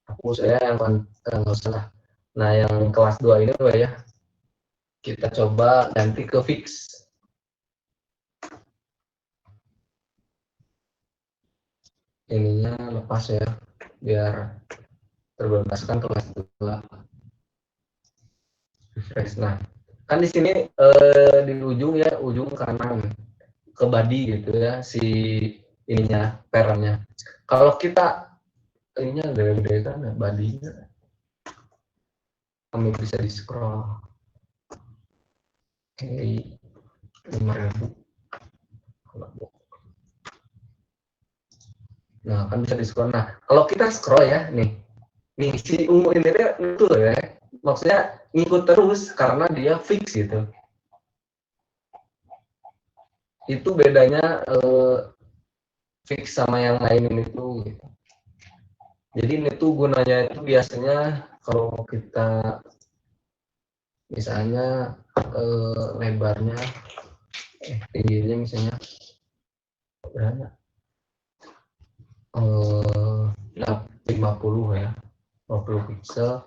Aku saya yang nggak salah. Nah, yang kelas 2 ini ya, kita coba ganti ke fix. Ininya lepas ya, biar terbebaskan kelas 2. refresh. Nah, kan di sini di ujung ya, ujung kanan ke body gitu ya si ininya perannya. Kalau kita ininya gede-gede kan badinya, kami bisa di scroll. Oke, 5.000. Nah, kan bisa di scroll. Nah, kalau kita scroll ya, nih si ungu ini itu ya, maksudnya ngikut terus karena dia fix gitu. Itu bedanya fix sama yang lain ini tuh. Gitu. Jadi ini tuh gunanya itu biasanya kalau kita misalnya lebarnya, tingginya misalnya berapa? 50 ya, 50 pixel,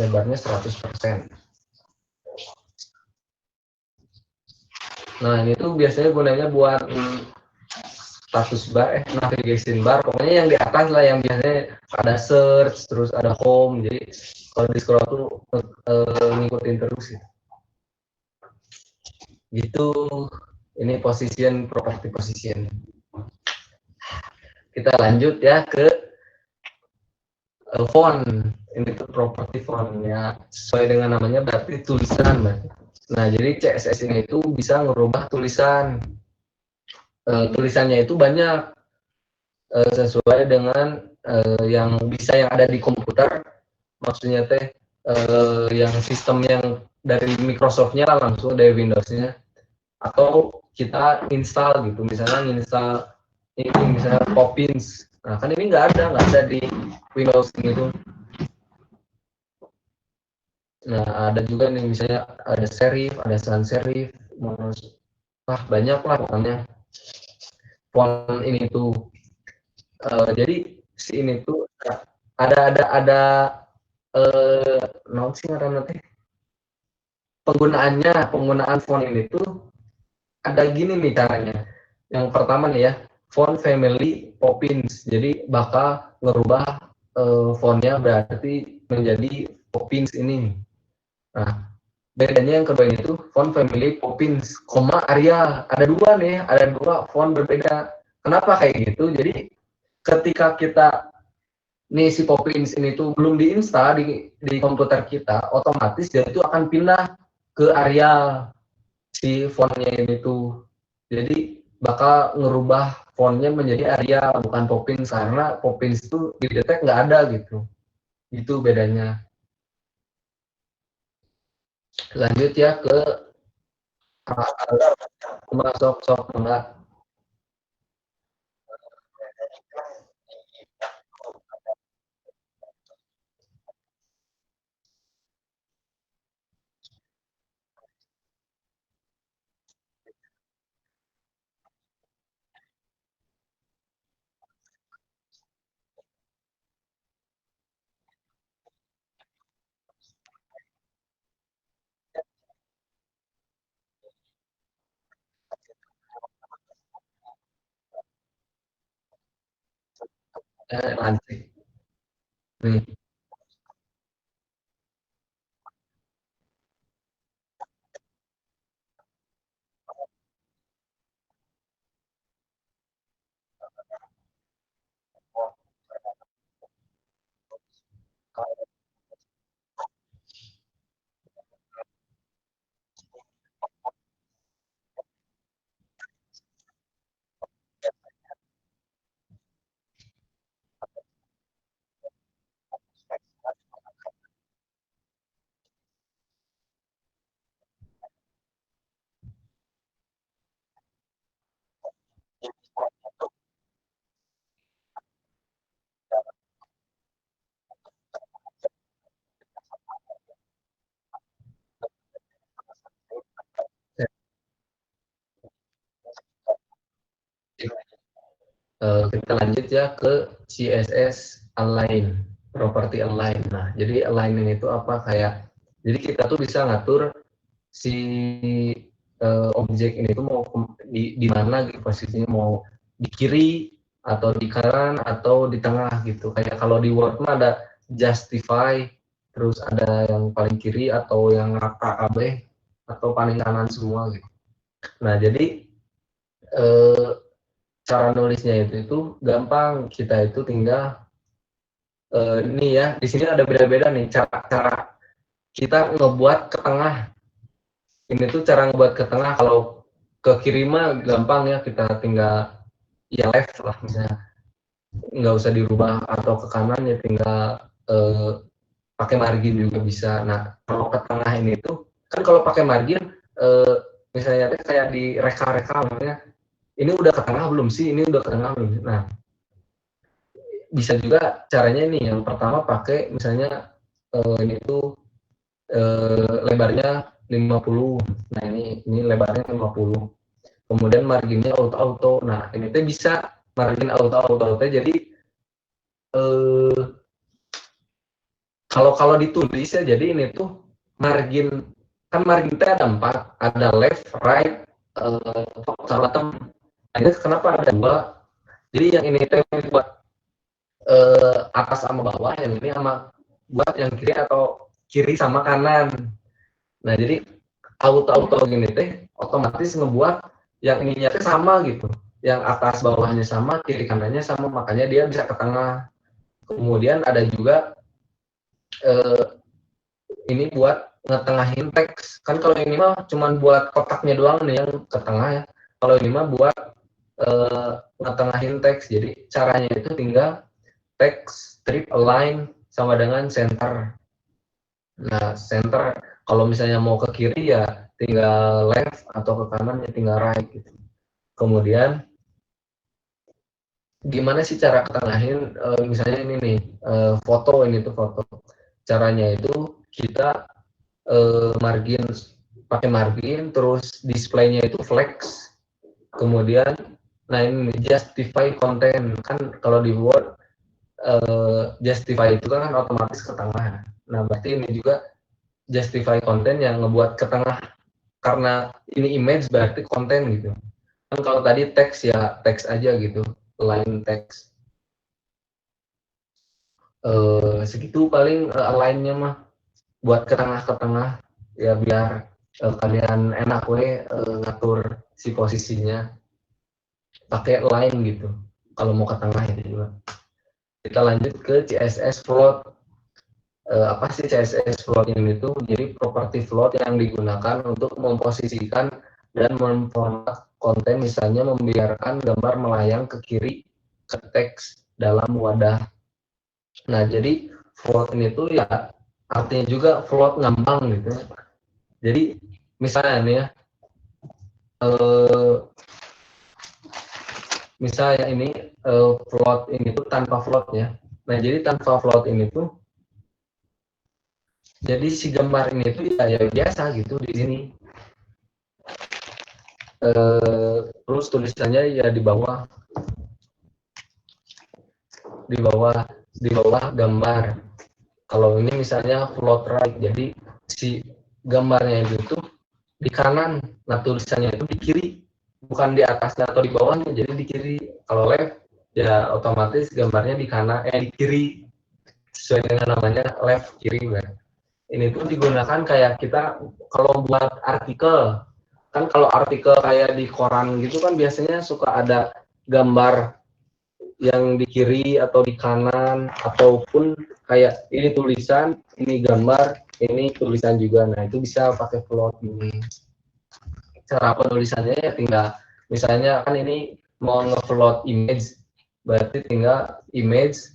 lebarnya 100%. Nah ini tuh biasanya gunanya buat status bar, navigation bar, pokoknya yang di atas lah yang biasanya ada search, terus ada home, jadi kalau di scroll tuh ngikutin terus gitu. Gitu, ini position, property position. Kita lanjut ya ke font. Ini tuh property font ya, sesuai dengan namanya berarti tulisan. Nah jadi CSS ini itu bisa merubah tulisan. Tulisannya itu banyak sesuai dengan yang bisa yang ada di komputer, maksudnya teh yang sistem yang dari Microsoft-nya langsung dari Windows-nya, atau kita install gitu, misalnya install ini misalnya Poppins. Nah kan ini nggak ada di Windows gitu. Nah ada juga nih misalnya ada serif, ada sans serif, banyak lah pokoknya font ini tuh. Jadi si ini tuh ada non sih nanti penggunaan font ini tuh ada gini nih caranya. Yang pertama nih ya, font family Poppins. Jadi bakal ngerubah fontnya berarti menjadi Poppins ini. Nah, bedanya yang kedua itu font family Poppins, koma Arial. Ada dua nih, ada dua font berbeda. Kenapa kayak gitu? Jadi ketika kita nih si Poppins ini tuh belum diinstal di komputer kita, otomatis dia itu akan pindah ke Arial si fontnya ini tuh. Jadi bakal ngerubah fontnya menjadi Arial bukan Poppins karena Poppins itu di detect nggak ada gitu. Itu bedanya. Lanjut ya ke masuk sok enggak. Lanjut. Nih, kita lanjut ya ke CSS align, property align. Nah, jadi alignment itu apa kayak, jadi kita tuh bisa ngatur si objek ini tuh mau di mana gitu posisinya, mau di kiri atau di kanan atau di tengah gitu. Kayak kalau di Word mah ada justify, terus ada yang paling kiri atau yang rata KB atau paling kanan semua gitu. Nah jadi cara nulisnya itu gampang, kita itu tinggal ini ya, di sini ada beda-beda nih cara kita ngebuat ke tengah. Ini tuh cara ngebuat ke tengah. Kalau ke kiri mah gampang ya, kita tinggal ya left lah misalnya, nggak usah dirubah, atau ke kanan ya tinggal pakai margin juga bisa. Nah kalau ke tengah ini tuh kan kalau pakai margin eh, misalnya kayak di reka-reka namanya, ini udah ke tengah belum sih, ini udah ke tengah belum. Nah bisa juga caranya nih, yang pertama pakai misalnya ini tuh lebarnya 50. Nah ini lebarnya 50. Kemudian marginnya auto-auto. Nah ini tuh bisa margin auto-auto. Jadi eh, kalau ditulis ya, jadi ini tuh margin, kan margin itu ada 4, ada left, right, top sama bottom. Nah, ini kenapa ada 2? Jadi yang ini tuh buat atas sama bawah, yang ini sama buat yang kiri atau kiri sama kanan. Nah jadi auto gini teh otomatis ngebuat yang ininya teh sama gitu, yang atas bawahnya sama, kiri kanannya sama, makanya dia bisa ke tengah. Kemudian ada juga eh, ini buat ngetengahin teks, kan kalau ini mah cuman buat kotaknya doang nih yang ke tengah ya, kalau ini mah buat ngetengahin teks. Jadi caranya itu tinggal teks strip align sama dengan center. Nah center kalau misalnya mau ke kiri ya tinggal left, atau ke kanan ya tinggal right gitu. Kemudian gimana sih cara ketengahin, misalnya ini nih foto, ini tuh foto. Caranya itu kita margin, pakai margin, terus displaynya itu flex. Kemudian nah ini justify content, kan kalau di Word justify itu kan otomatis ke tengah. Nah berarti ini juga justify content yang ngebuat ke tengah, karena ini image berarti konten gitu. Kan kalau tadi teks ya teks aja gitu, line teks. Segitu paling align-nya mah, buat ke tengah ya, biar kalian enak ngatur si posisinya pakai line gitu kalau mau ke tengah itu juga. Kita lanjut ke CSS float. Apa sih CSS float ini tuh? Jadi properti float yang digunakan untuk memposisikan dan memformat konten, misalnya membiarkan gambar melayang ke kiri ke teks dalam wadah. Nah jadi float ini tuh ya artinya juga float ngambang gitu. Jadi misalnya nih ya, misalnya ini float ini tuh tanpa float ya. Nah jadi tanpa float ini tuh, jadi si gambar ini tuh ya biasa gitu di sini. Terus tulisannya ya di bawah, di bawah di bawah gambar. Kalau ini misalnya float right, jadi si gambarnya itu tuh di kanan, nah tulisannya itu di kiri, bukan di atasnya atau di bawahnya, jadi di kiri. Kalau left ya otomatis gambarnya di kanan, di kiri, sesuai dengan namanya left kiri kan. Ini tuh digunakan kayak kita kalau buat artikel, kan kalau artikel kayak di koran gitu kan biasanya suka ada gambar yang di kiri atau di kanan, ataupun kayak ini tulisan, ini gambar, ini tulisan juga. Nah itu bisa pakai float ini. Cara penulisannya ya tinggal, misalnya kan ini mau nge-float image, berarti tinggal image,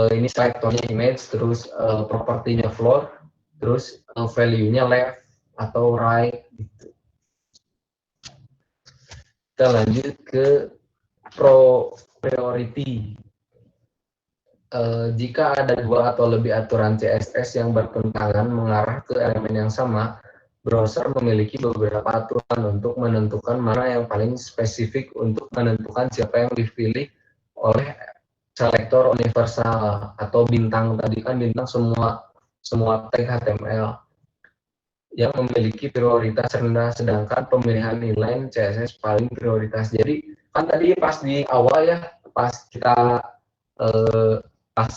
ini selectornya image, terus propertinya float, terus value-nya left atau right gitu. Kita lanjut ke priority. Jika ada dua atau lebih aturan CSS yang bertentangan mengarah ke elemen yang sama, browser memiliki beberapa aturan untuk menentukan mana yang paling spesifik untuk menentukan siapa yang dipilih oleh selektor universal atau bintang. Tadi kan bintang semua tag HTML yang memiliki prioritas rendah, sedangkan pemilihan nilai CSS paling prioritas. Jadi kan tadi pas di awal ya, pas kita pas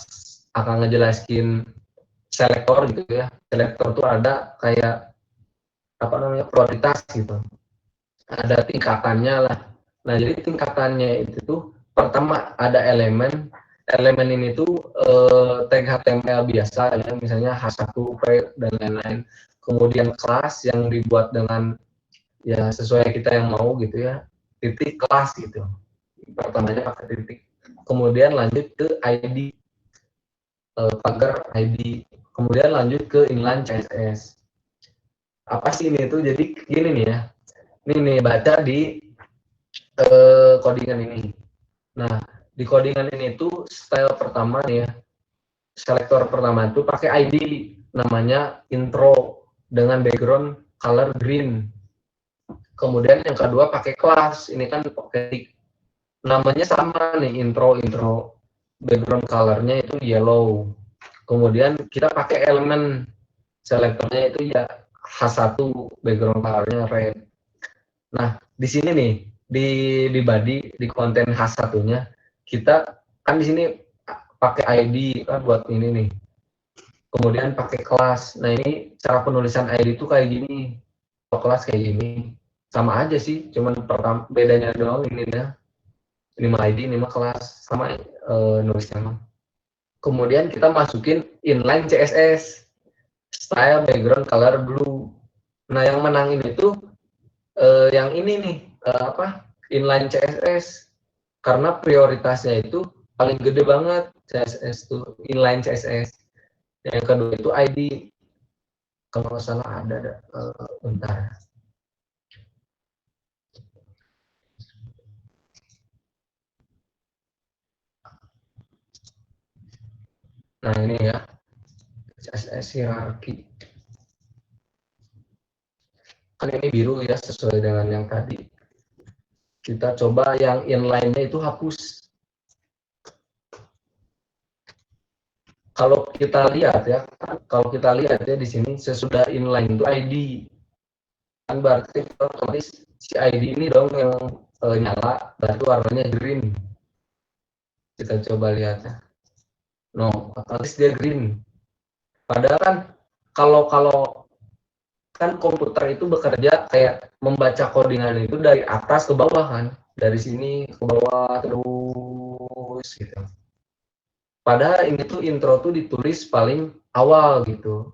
akan ngejelasin selektor gitu ya. Selektor tuh ada kayak apa namanya prioritas gitu. Ada tingkatannya lah. Nah, jadi tingkatannya itu tuh pertama ada elemen. Elemen ini tuh tag HTML biasa ya, misalnya H1, P dan lain-lain. Kemudian kelas yang dibuat dengan ya sesuai kita yang mau gitu ya. Titik kelas gitu. Pertamanya pakai titik. Kemudian lanjut ke ID, pagar ID. Kemudian lanjut ke inline CSS. Apa sih ini tuh? Jadi gini nih ya. Ini nih baca di codingan ini. Nah, di codingan ini tuh style pertama nih ya, selektor pertama itu pakai ID namanya intro dengan background color green. Kemudian yang kedua pakai kelas, ini kan pakai namanya sama nih intro background colornya itu yellow. Kemudian kita pakai elemen selektornya itu ya H1 background colornya red. Nah, di sini nih di body di konten H1-nya kita kan di sini pakai ID kan buat ini nih. Kemudian pakai kelas. Nah, ini cara penulisan ID itu kayak gini. Kalau kelas kayak gini. Sama aja sih, cuman pertama bedanya doang ini ya. Ini mah ID, ini mah kelas sama nulisnya. Kemudian kita masukin inline CSS, style background color blue. Nah, yang menang ini tuh yang ini nih apa? Inline CSS karena prioritasnya itu paling gede banget CSS tuh inline CSS. Yang kedua itu ID, kalau nggak salah ada bentar. Nah ini ya CSS hierarki. Kan ini biru ya sesuai dengan yang tadi. Kita coba yang inline-nya itu hapus. Kalau kita lihat ya di sini sesudah inline itu ID. Kan berarti otomatis si ID ini dong yang nyala, berarti warnanya green. Kita coba lihat ya. No, otomatis dia green. Padahal kan kalau kalau kan komputer itu bekerja kayak membaca codingan itu dari atas ke bawah kan, dari sini ke bawah terus gitu. Padahal ini tuh intro tuh ditulis paling awal gitu,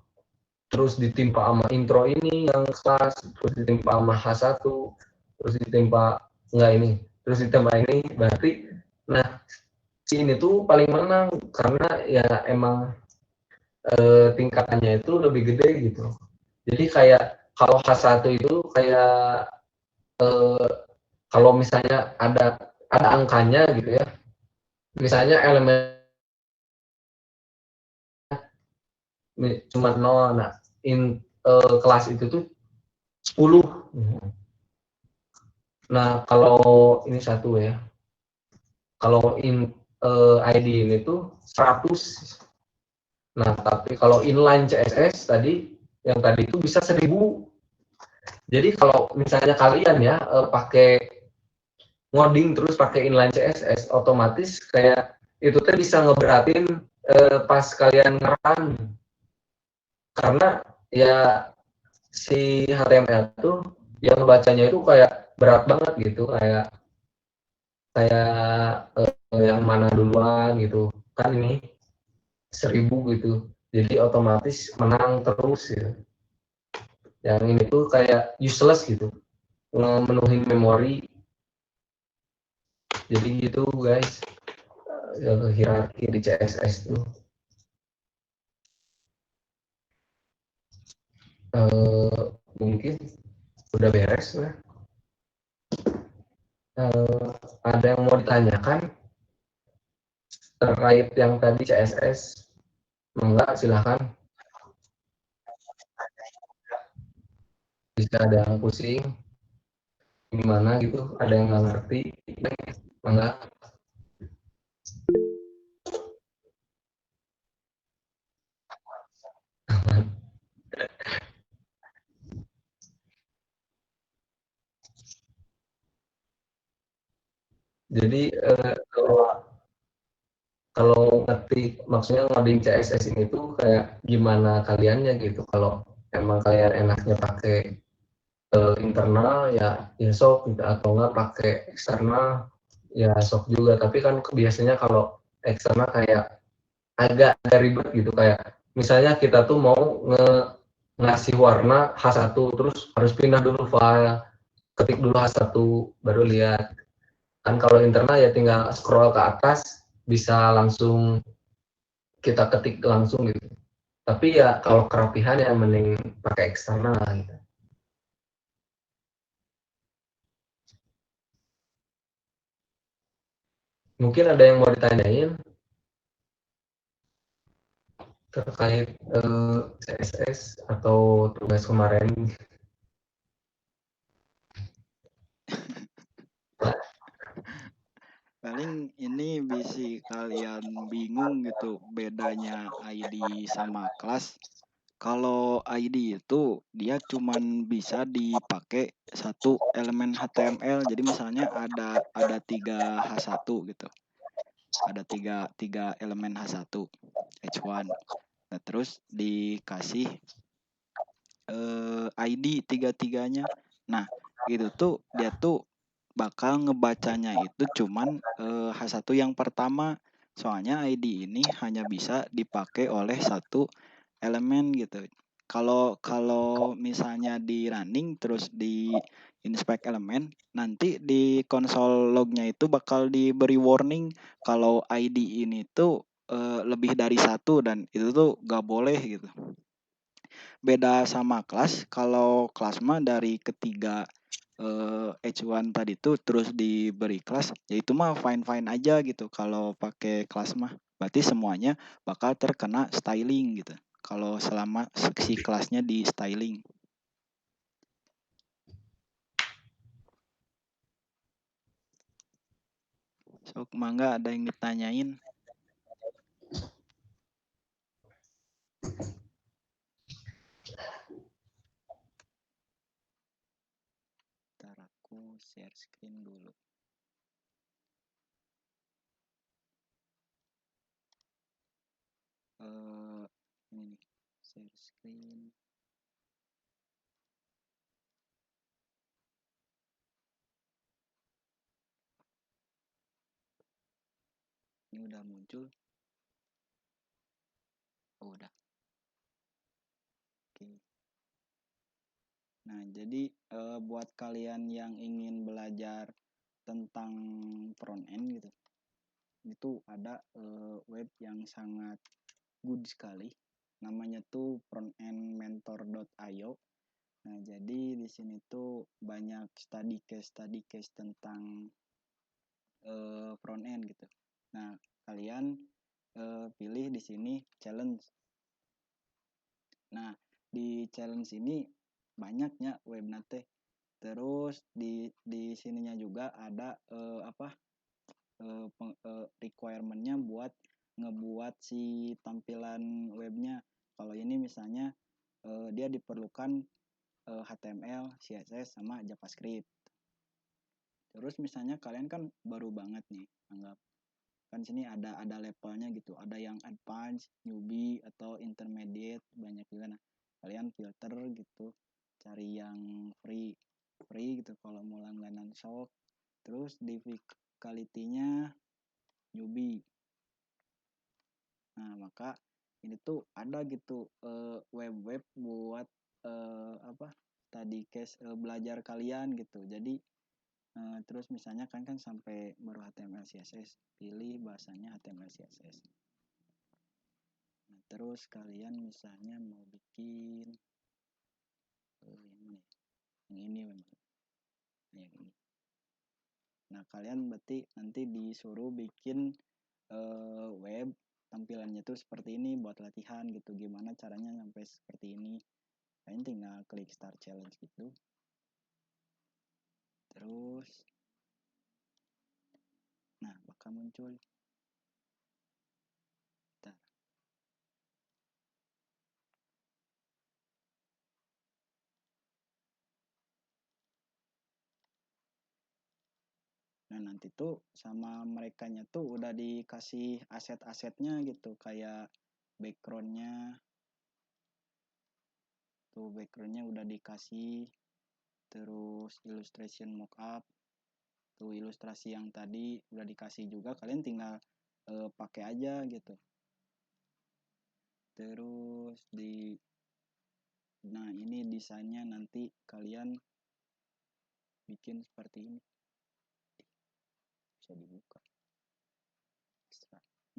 terus ditimpa sama intro ini yang kelas, terus ditimpa sama H1, terus ditimpa enggak ini, terus ditimpa ini, berarti nah si ini tuh paling menang karena ya emang tingkatannya itu lebih gede gitu. Jadi kayak kalau H1 itu kayak kalau misalnya ada angkanya gitu ya. Misalnya elemen cuma 0, nah kelas itu tuh 10. Nah, kalau ini satu ya. Kalau ID ini tuh 100. Nah, tapi kalau inline CSS tadi yang tadi itu bisa 1000. Jadi kalau misalnya kalian ya pakai ngoding terus pakai inline CSS, otomatis kayak itu tuh bisa ngeberatin pas kalian ngeran karena ya si HTML tuh yang bacanya itu kayak berat banget gitu, kayak kayak yang mana duluan gitu kan, ini 1000 gitu, jadi otomatis menang terus ya. Yang ini tuh kayak useless gitu, memenuhi memori. Jadi gitu guys, hierarki di CSS tuh. Mungkin udah beres lah. Ada yang mau ditanyakan terkait yang tadi CSS? Enggak, silahkan. Bisa ada yang pusing gimana gitu, ada yang nggak ngerti, enggak. Jadi kalau kalau ngetik, maksudnya ngoding CSS ini tuh kayak gimana kaliannya gitu. Kalau emang kalian enaknya pakai internal ya sok gitu, atau enggak pakai eksternal ya sok juga. Tapi kan biasanya kalau eksternal kayak agak ribet gitu, kayak misalnya kita tuh mau ngasih warna H1 terus harus pindah dulu file, ketik dulu H1 baru lihat. Kan kalau internal ya tinggal scroll ke atas bisa langsung kita ketik langsung gitu. Tapi ya kalau kerapihan ya mending pakai eksternal gitu. Mungkin ada yang mau ditanyain terkait CSS atau tugas kemarin. Paling ini bisi kalian bingung gitu bedanya ID sama kelas. Kalau ID itu dia cuman bisa dipakai satu elemen HTML. Jadi misalnya ada 3 H1 gitu. Ada tiga elemen H1, H1. Nah, terus dikasih ID tiga-tiganya. Nah, itu tuh dia tuh bakal ngebacanya itu cuman H1 yang pertama. Soalnya ID ini hanya bisa dipakai oleh satu elemen gitu. Kalau kalau misalnya di running terus di inspect elemen, nanti di konsol lognya itu bakal diberi warning kalau ID ini tuh lebih dari satu dan itu tuh gak boleh gitu. Beda sama kelas, kalau kelas mah dari ketiga H1 tadi tuh terus diberi kelas, ya itu mah fine-fine aja gitu kalau pakai kelas mah. Berarti semuanya bakal terkena styling gitu. Kalau selama si kelasnya di styling. So, mangga ada yang ditanyain? Ntar aku share screen dulu. Ini nih, share screen. Ini udah muncul. Oh, udah. Oke. Nah, jadi buat kalian yang ingin belajar tentang front end gitu, itu ada web yang sangat good sekali. Namanya tuh frontendmentor.io. Nah, jadi di sini tuh banyak study case tentang front end gitu. Nah, kalian pilih di sini challenge. Nah, di challenge ini banyaknya web nate. Terus di sininya juga ada requirementnya buat ngebuat si tampilan webnya. Kalau ini misalnya dia diperlukan HTML, CSS sama JavaScript. Terus misalnya kalian kan baru banget nih, anggap kan sini ada levelnya gitu, ada yang advance, newbie atau intermediate, banyak juga. Nah, kalian filter gitu, cari yang free gitu kalau mau langganan sok. Terus difficulty-nya newbie. Nah, maka ini tuh ada gitu web-web buat tadi case belajar kalian gitu. Jadi terus misalnya kan sampai baru HTML CSS, pilih bahasanya HTML CSS. Nah, terus kalian misalnya mau bikin yang ini memang. Nah, yang ini. Nah, kalian berarti nanti disuruh bikin web tampilannya tuh seperti ini buat latihan gitu, gimana caranya sampai seperti ini. Kalian tinggal klik start challenge gitu. Terus nah, bakal muncul. Bentar. Nah, nanti tuh sama merekanya tuh udah dikasih aset-asetnya gitu, kayak backgroundnya tuh, backgroundnya udah dikasih, terus illustration mockup tuh, ilustrasi yang tadi udah dikasih juga, kalian tinggal pakai aja gitu. Terus nah ini desainnya nanti kalian bikin seperti ini, bisa dibuka.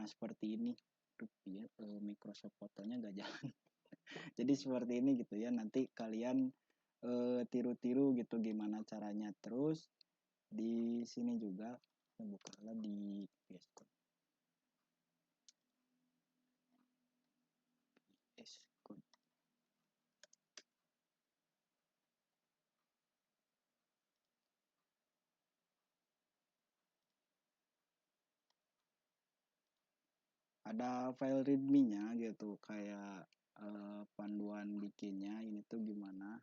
Nah seperti ini, ya, Microsoft fotonya gak jalan. Jadi seperti ini gitu ya, nanti kalian tiru-tiru gitu gimana caranya. Terus di sini juga bukalah di VS Code. Ada file readme-nya gitu, kayak panduan bikinnya ini tuh gimana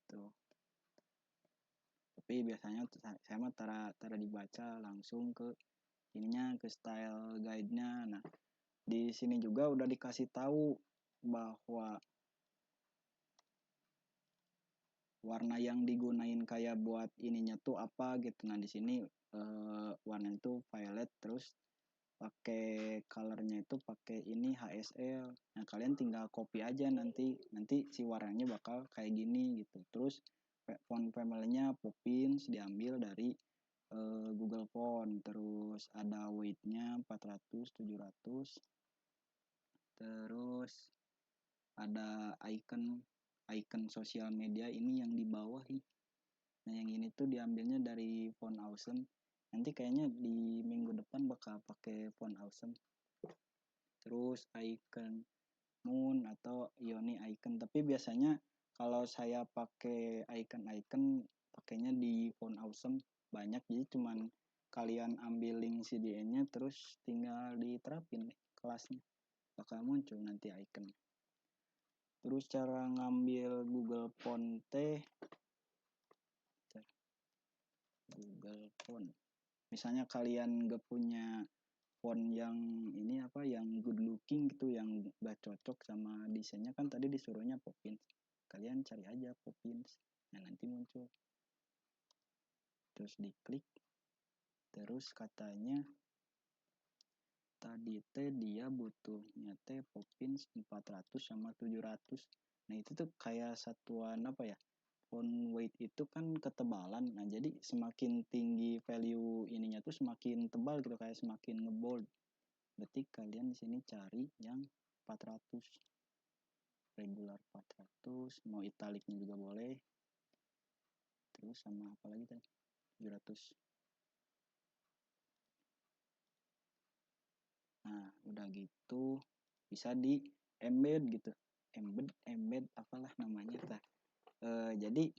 tuh. Tapi biasanya saya mah tara dibaca langsung ke ininya, ke style guide-nya. Nah di sini juga udah dikasih tahu bahwa warna yang digunain kayak buat ininya tuh apa gitu. Nah di sini warna itu violet, terus pakai colornya itu pakai ini HSL. Nah kalian tinggal copy aja, nanti si warnanya bakal kayak gini gitu. Terus font family-nya Poppins diambil dari Google Font. Terus ada weight-nya 400 700. Terus ada icon sosial media ini yang di bawah nih. Nah yang ini tuh diambilnya dari font Awesome. Nanti kayaknya di minggu depan bakal pakai font Awesome. Terus icon moon atau Ioni icon, tapi biasanya kalau saya pakai icon pakainya di font Awesome banyak, jadi cuman kalian ambil link CDN-nya terus tinggal diterapin nih kelasnya, bakal muncul nanti icon. Terus cara ngambil Google Font teh, Google Font. Misalnya kalian gak punya font yang ini apa, yang good looking gitu, yang gak cocok sama desainnya, kan tadi disuruhnya Poppins. Kalian cari aja Poppins. Nah nanti muncul. Terus diklik. Terus katanya tadi teh dia butuhnya teh Poppins 400 sama 700. Nah itu tuh kayak satuan apa ya, font weight itu kan ketebalan. Nah jadi semakin tinggi value ininya tuh semakin tebal gitu, kayak semakin ngebold. Berarti kalian di sini cari yang 400, regular 400, mau italiknya juga boleh. Terus sama apa lagi tadi, 700. Nah udah gitu bisa di embed gitu, embed apalah namanya tah. Jadi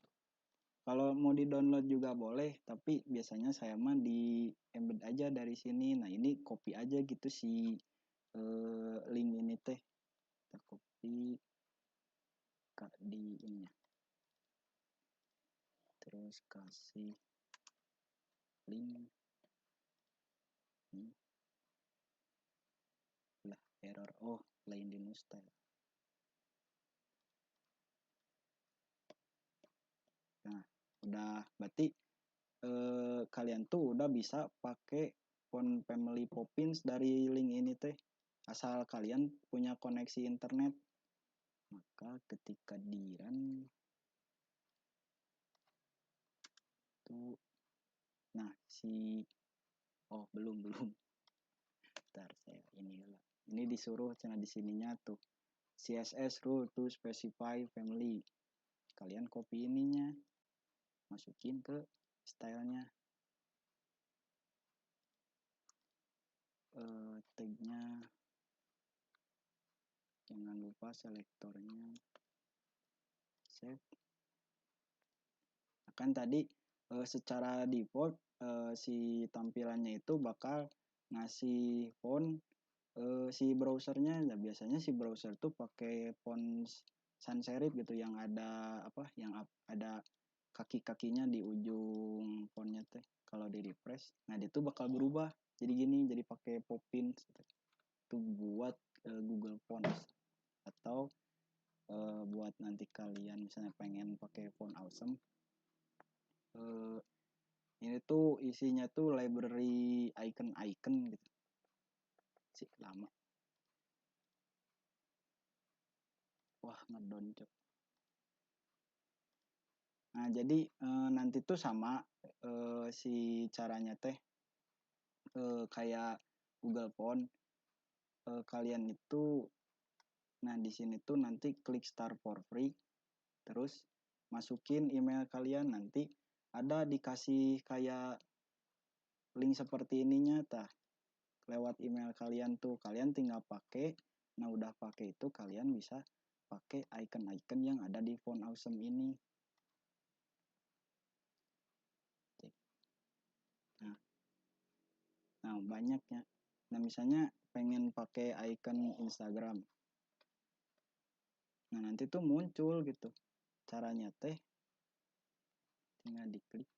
kalau mau di download juga boleh, tapi biasanya saya mah di embed aja dari sini. Nah ini copy aja gitu si link ini teh, kita copy di ininya, terus kasih link ini lah, error, oh lain di style. Nah udah, berarti kalian tuh udah bisa pakai font family Poppins dari link ini teh, asal kalian punya koneksi internet. Maka ketika di run tuh, nah si oh belum ntar saya ini lah, ini disuruh cina di sininya tuh CSS rule to specify family. Kalian copy ininya, masukin ke stylenya, tagnya jangan lupa selektornya, save. Akan tadi secara default si tampilannya itu bakal ngasih font si browsernya. Nah biasanya si browser tuh pakai font sans serif gitu, yang ada apa, yang ada kaki-kakinya di ujung fontnya teh. Kalau di refresh, nah dia tuh bakal berubah jadi gini, jadi pakai Poppins gitu. Itu buat Google Fonts, atau buat nanti kalian misalnya pengen pakai font awesome, ini tuh isinya tuh library icon gitu sih, lama. Wah, ngedown cok. Nah jadi nanti tuh sama si caranya teh kayak Google Font. Kalian itu, nah di sini tuh nanti klik start for free, terus masukin email kalian, nanti ada dikasih kayak link seperti ininya tah, lewat email kalian tuh kalian tinggal pakai. Nah udah pakai itu kalian bisa pakai icon-icon yang ada di Font Awesome ini. Nah banyaknya. Nah misalnya pengen pakai icon Instagram, nah nanti tuh muncul gitu. Caranya teh tinggal diklik.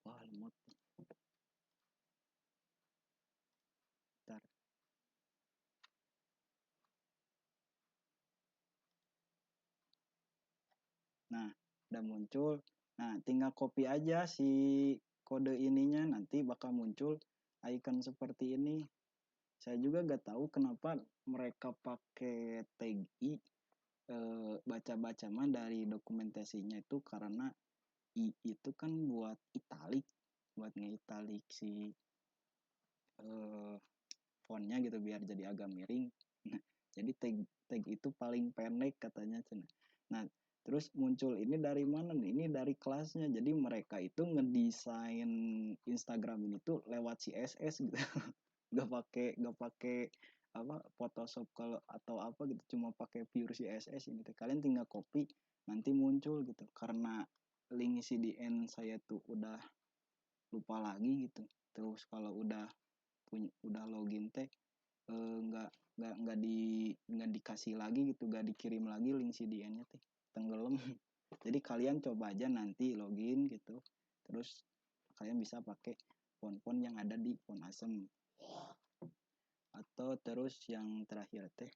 Wah, lemot. Bentar. Nah, udah muncul. Nah, tinggal copy aja si kode ininya, nanti bakal muncul icon seperti ini. Saya juga gak tahu kenapa mereka pakai tag i. Baca-baca mah dari dokumentasinya itu karena i itu kan buat italik, buat ngeitalik si fontnya gitu biar jadi agak miring. Nah, jadi tag itu paling pendek katanya. Nah, terus muncul ini dari mana nih? Ini dari kelasnya. Jadi mereka itu ngedesain Instagram ini tuh lewat CSS gitu. Gak pakai apa Photoshop kalau atau apa gitu, cuma pakai pure CSS ini. Kalian tinggal copy, nanti muncul gitu. Karena link CDN saya tuh udah lupa lagi gitu. Terus kalau udah login teh nggak dikasih lagi gitu, nggak dikirim lagi link CDN-nya teh, tenggelam. Jadi kalian coba aja nanti login gitu, terus kalian bisa pakai font-font yang ada di Font Awesome. Atau terus yang terakhir teh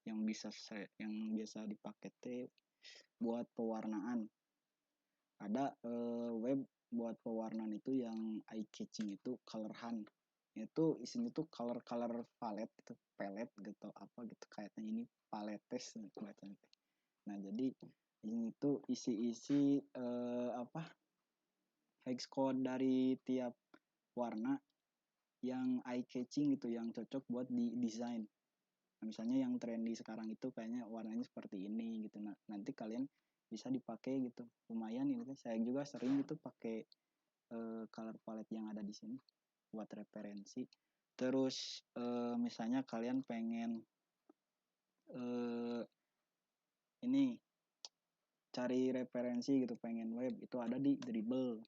yang biasa dipakai teh buat pewarnaan. Ada web buat pewarnaan itu yang eye catching, itu Color Hunt. Itu isinya tuh color palette gitu, palette gitu apa gitu, kayaknya ini palettes bacanya. Nah jadi ini tuh isi-isi apa hex code dari tiap warna yang eye catching gitu, yang cocok buat di desain. Nah, misalnya yang trendy sekarang itu kayaknya warnanya seperti ini gitu. Nah nanti kalian bisa dipakai gitu, lumayan ini. Saya juga sering gitu pakai color palette yang ada di sini buat referensi. Terus misalnya kalian pengen ini cari referensi gitu, pengen web, itu ada di Dribbble.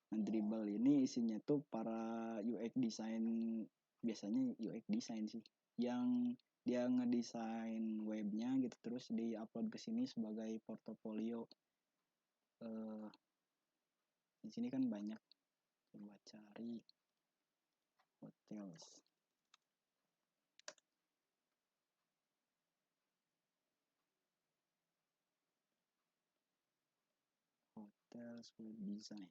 Nah, Dribbble ini isinya tuh para UX design, biasanya UX design sih, yang dia ngedesain webnya gitu, terus di-upload ke sini sebagai portofolio. Di sini kan banyak, coba cari hotels. Hotels web design.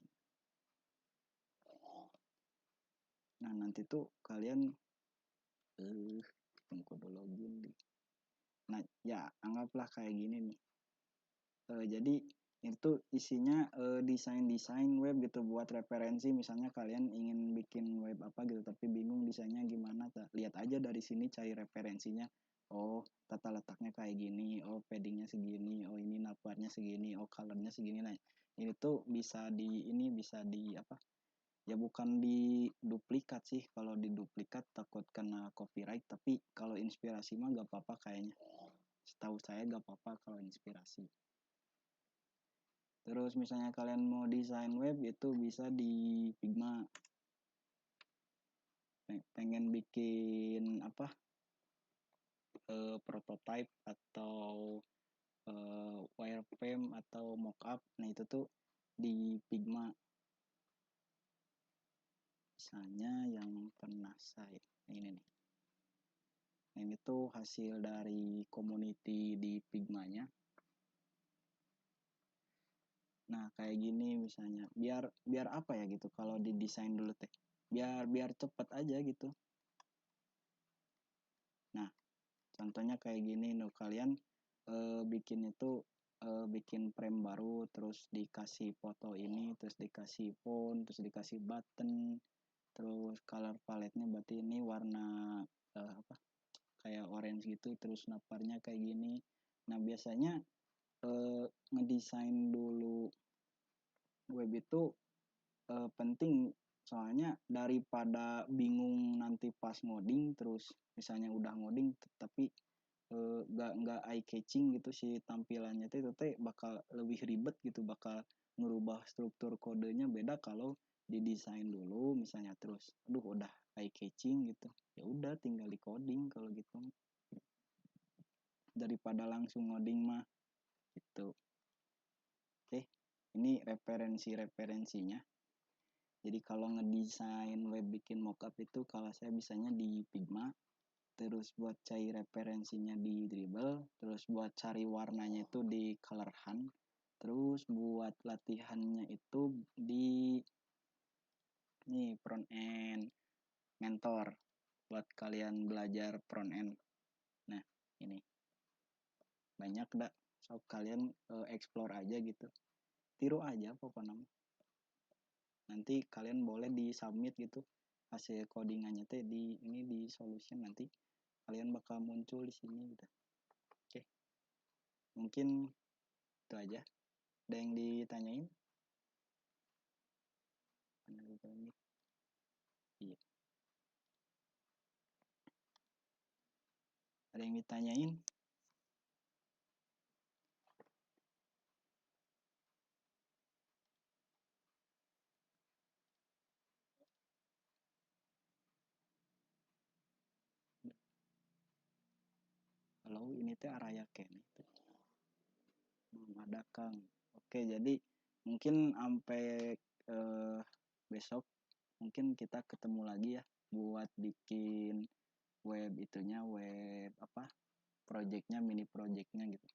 Nah nanti tuh kalian kode login nih. Nah ya anggaplah kayak gini nih. Jadi itu isinya desain web gitu buat referensi. Misalnya kalian ingin bikin web apa gitu tapi bingung desainnya gimana, lihat aja dari sini, cari referensinya. Oh, tata letaknya kayak gini, oh paddingnya segini, oh ini navbarnya segini, oh colornya segini. Nah ini tuh bisa di apa ya, bukan di duplikat sih. Kalau di duplikat takut kena copyright, tapi kalau inspirasi mah gak apa-apa kayaknya. Setahu saya gak apa-apa kalau inspirasi. Terus misalnya kalian mau desain web, itu bisa di Figma. Pengen bikin apa prototype atau wireframe atau mockup. Nah itu tuh di Figma. Misalnya yang pernah saya ini nih. Nah, ini tuh hasil dari community di Figma-nya. Nah kayak gini misalnya, biar apa ya gitu kalau didesain dulu teh, biar cepet aja gitu. Nah contohnya kayak gini, kalian bikin itu bikin frame baru, terus dikasih foto ini, terus dikasih font, terus dikasih button, terus color palette-nya berarti ini warna apa kayak orange gitu, terus naparnya kayak gini. Nah biasanya ngedesain dulu web itu penting, soalnya daripada bingung nanti pas ngoding, terus misalnya udah ngoding tapi nggak eye catching gitu si tampilannya itu teh bakal lebih ribet gitu, bakal ngerubah struktur kodenya beda kalau didesain dulu misalnya, terus aduh udah eye catching gitu, ya udah tinggal di coding kalau gitu, daripada langsung ngoding mah gitu. Oke, ini referensinya. Jadi kalau ngedesain web bikin mockup itu kalau saya bisanya di Figma, terus buat cari referensinya di Dribble, terus buat cari warnanya itu di Color Hunt, terus buat latihannya itu di front end mentor, buat kalian belajar front end. Nah ini banyak dah, so kalian explore aja gitu, tiru aja pokoknya. Nanti kalian boleh di submit gitu hasil codingannya teh di solution, nanti kalian bakal muncul di sini gitu. Oke, mungkin itu aja. Ada yang ditanyain? Iya. Ada yang ditanyain? Halo, ini teh Araya Ken. Belum ada Kang. Oke, jadi mungkin sampai besok mungkin kita ketemu lagi ya buat bikin web itunya, web apa projectnya, mini projectnya gitu.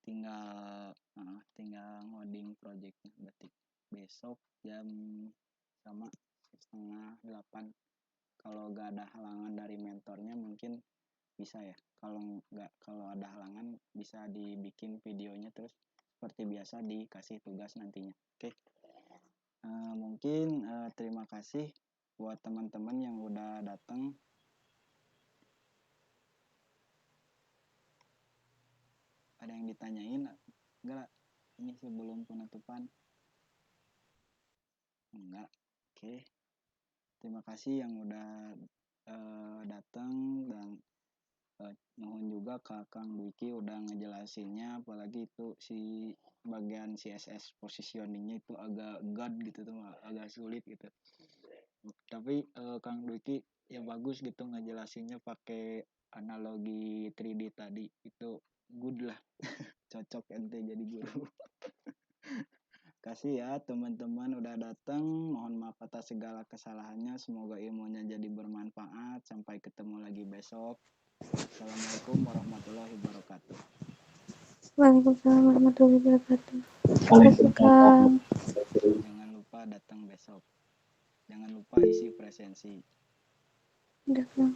Tinggal ngoding projectnya, berarti besok jam sama 7:30. Kalau gak ada halangan dari mentornya mungkin bisa ya, kalau ada halangan bisa dibikin videonya, terus seperti biasa dikasih tugas nantinya. Oke. Mungkin terima kasih buat teman-teman yang udah datang. Ada yang ditanyain enggak ini sebelum penutupan? Enggak. Oke, terima kasih yang udah datang, dan nuhun juga ke Kang Dwiki udah ngejelasinnya, apalagi itu si bagian CSS positioningnya itu agak god gitu tuh, agak sulit gitu. Tapi Kang Dwiki ya bagus gitu ngejelasinnya pakai analogi 3D tadi, itu good lah. Cocok ente jadi guru. Kasih ya teman-teman udah datang, mohon maaf atas segala kesalahannya, semoga ilmunya jadi bermanfaat. Sampai ketemu lagi besok. Assalamualaikum warahmatullahi wabarakatuh. Waalaikumsalam warahmatullahi wabarakatuh. Terima kasih Kang. Jangan lupa datang besok. Jangan lupa isi presensi. Udah Kang.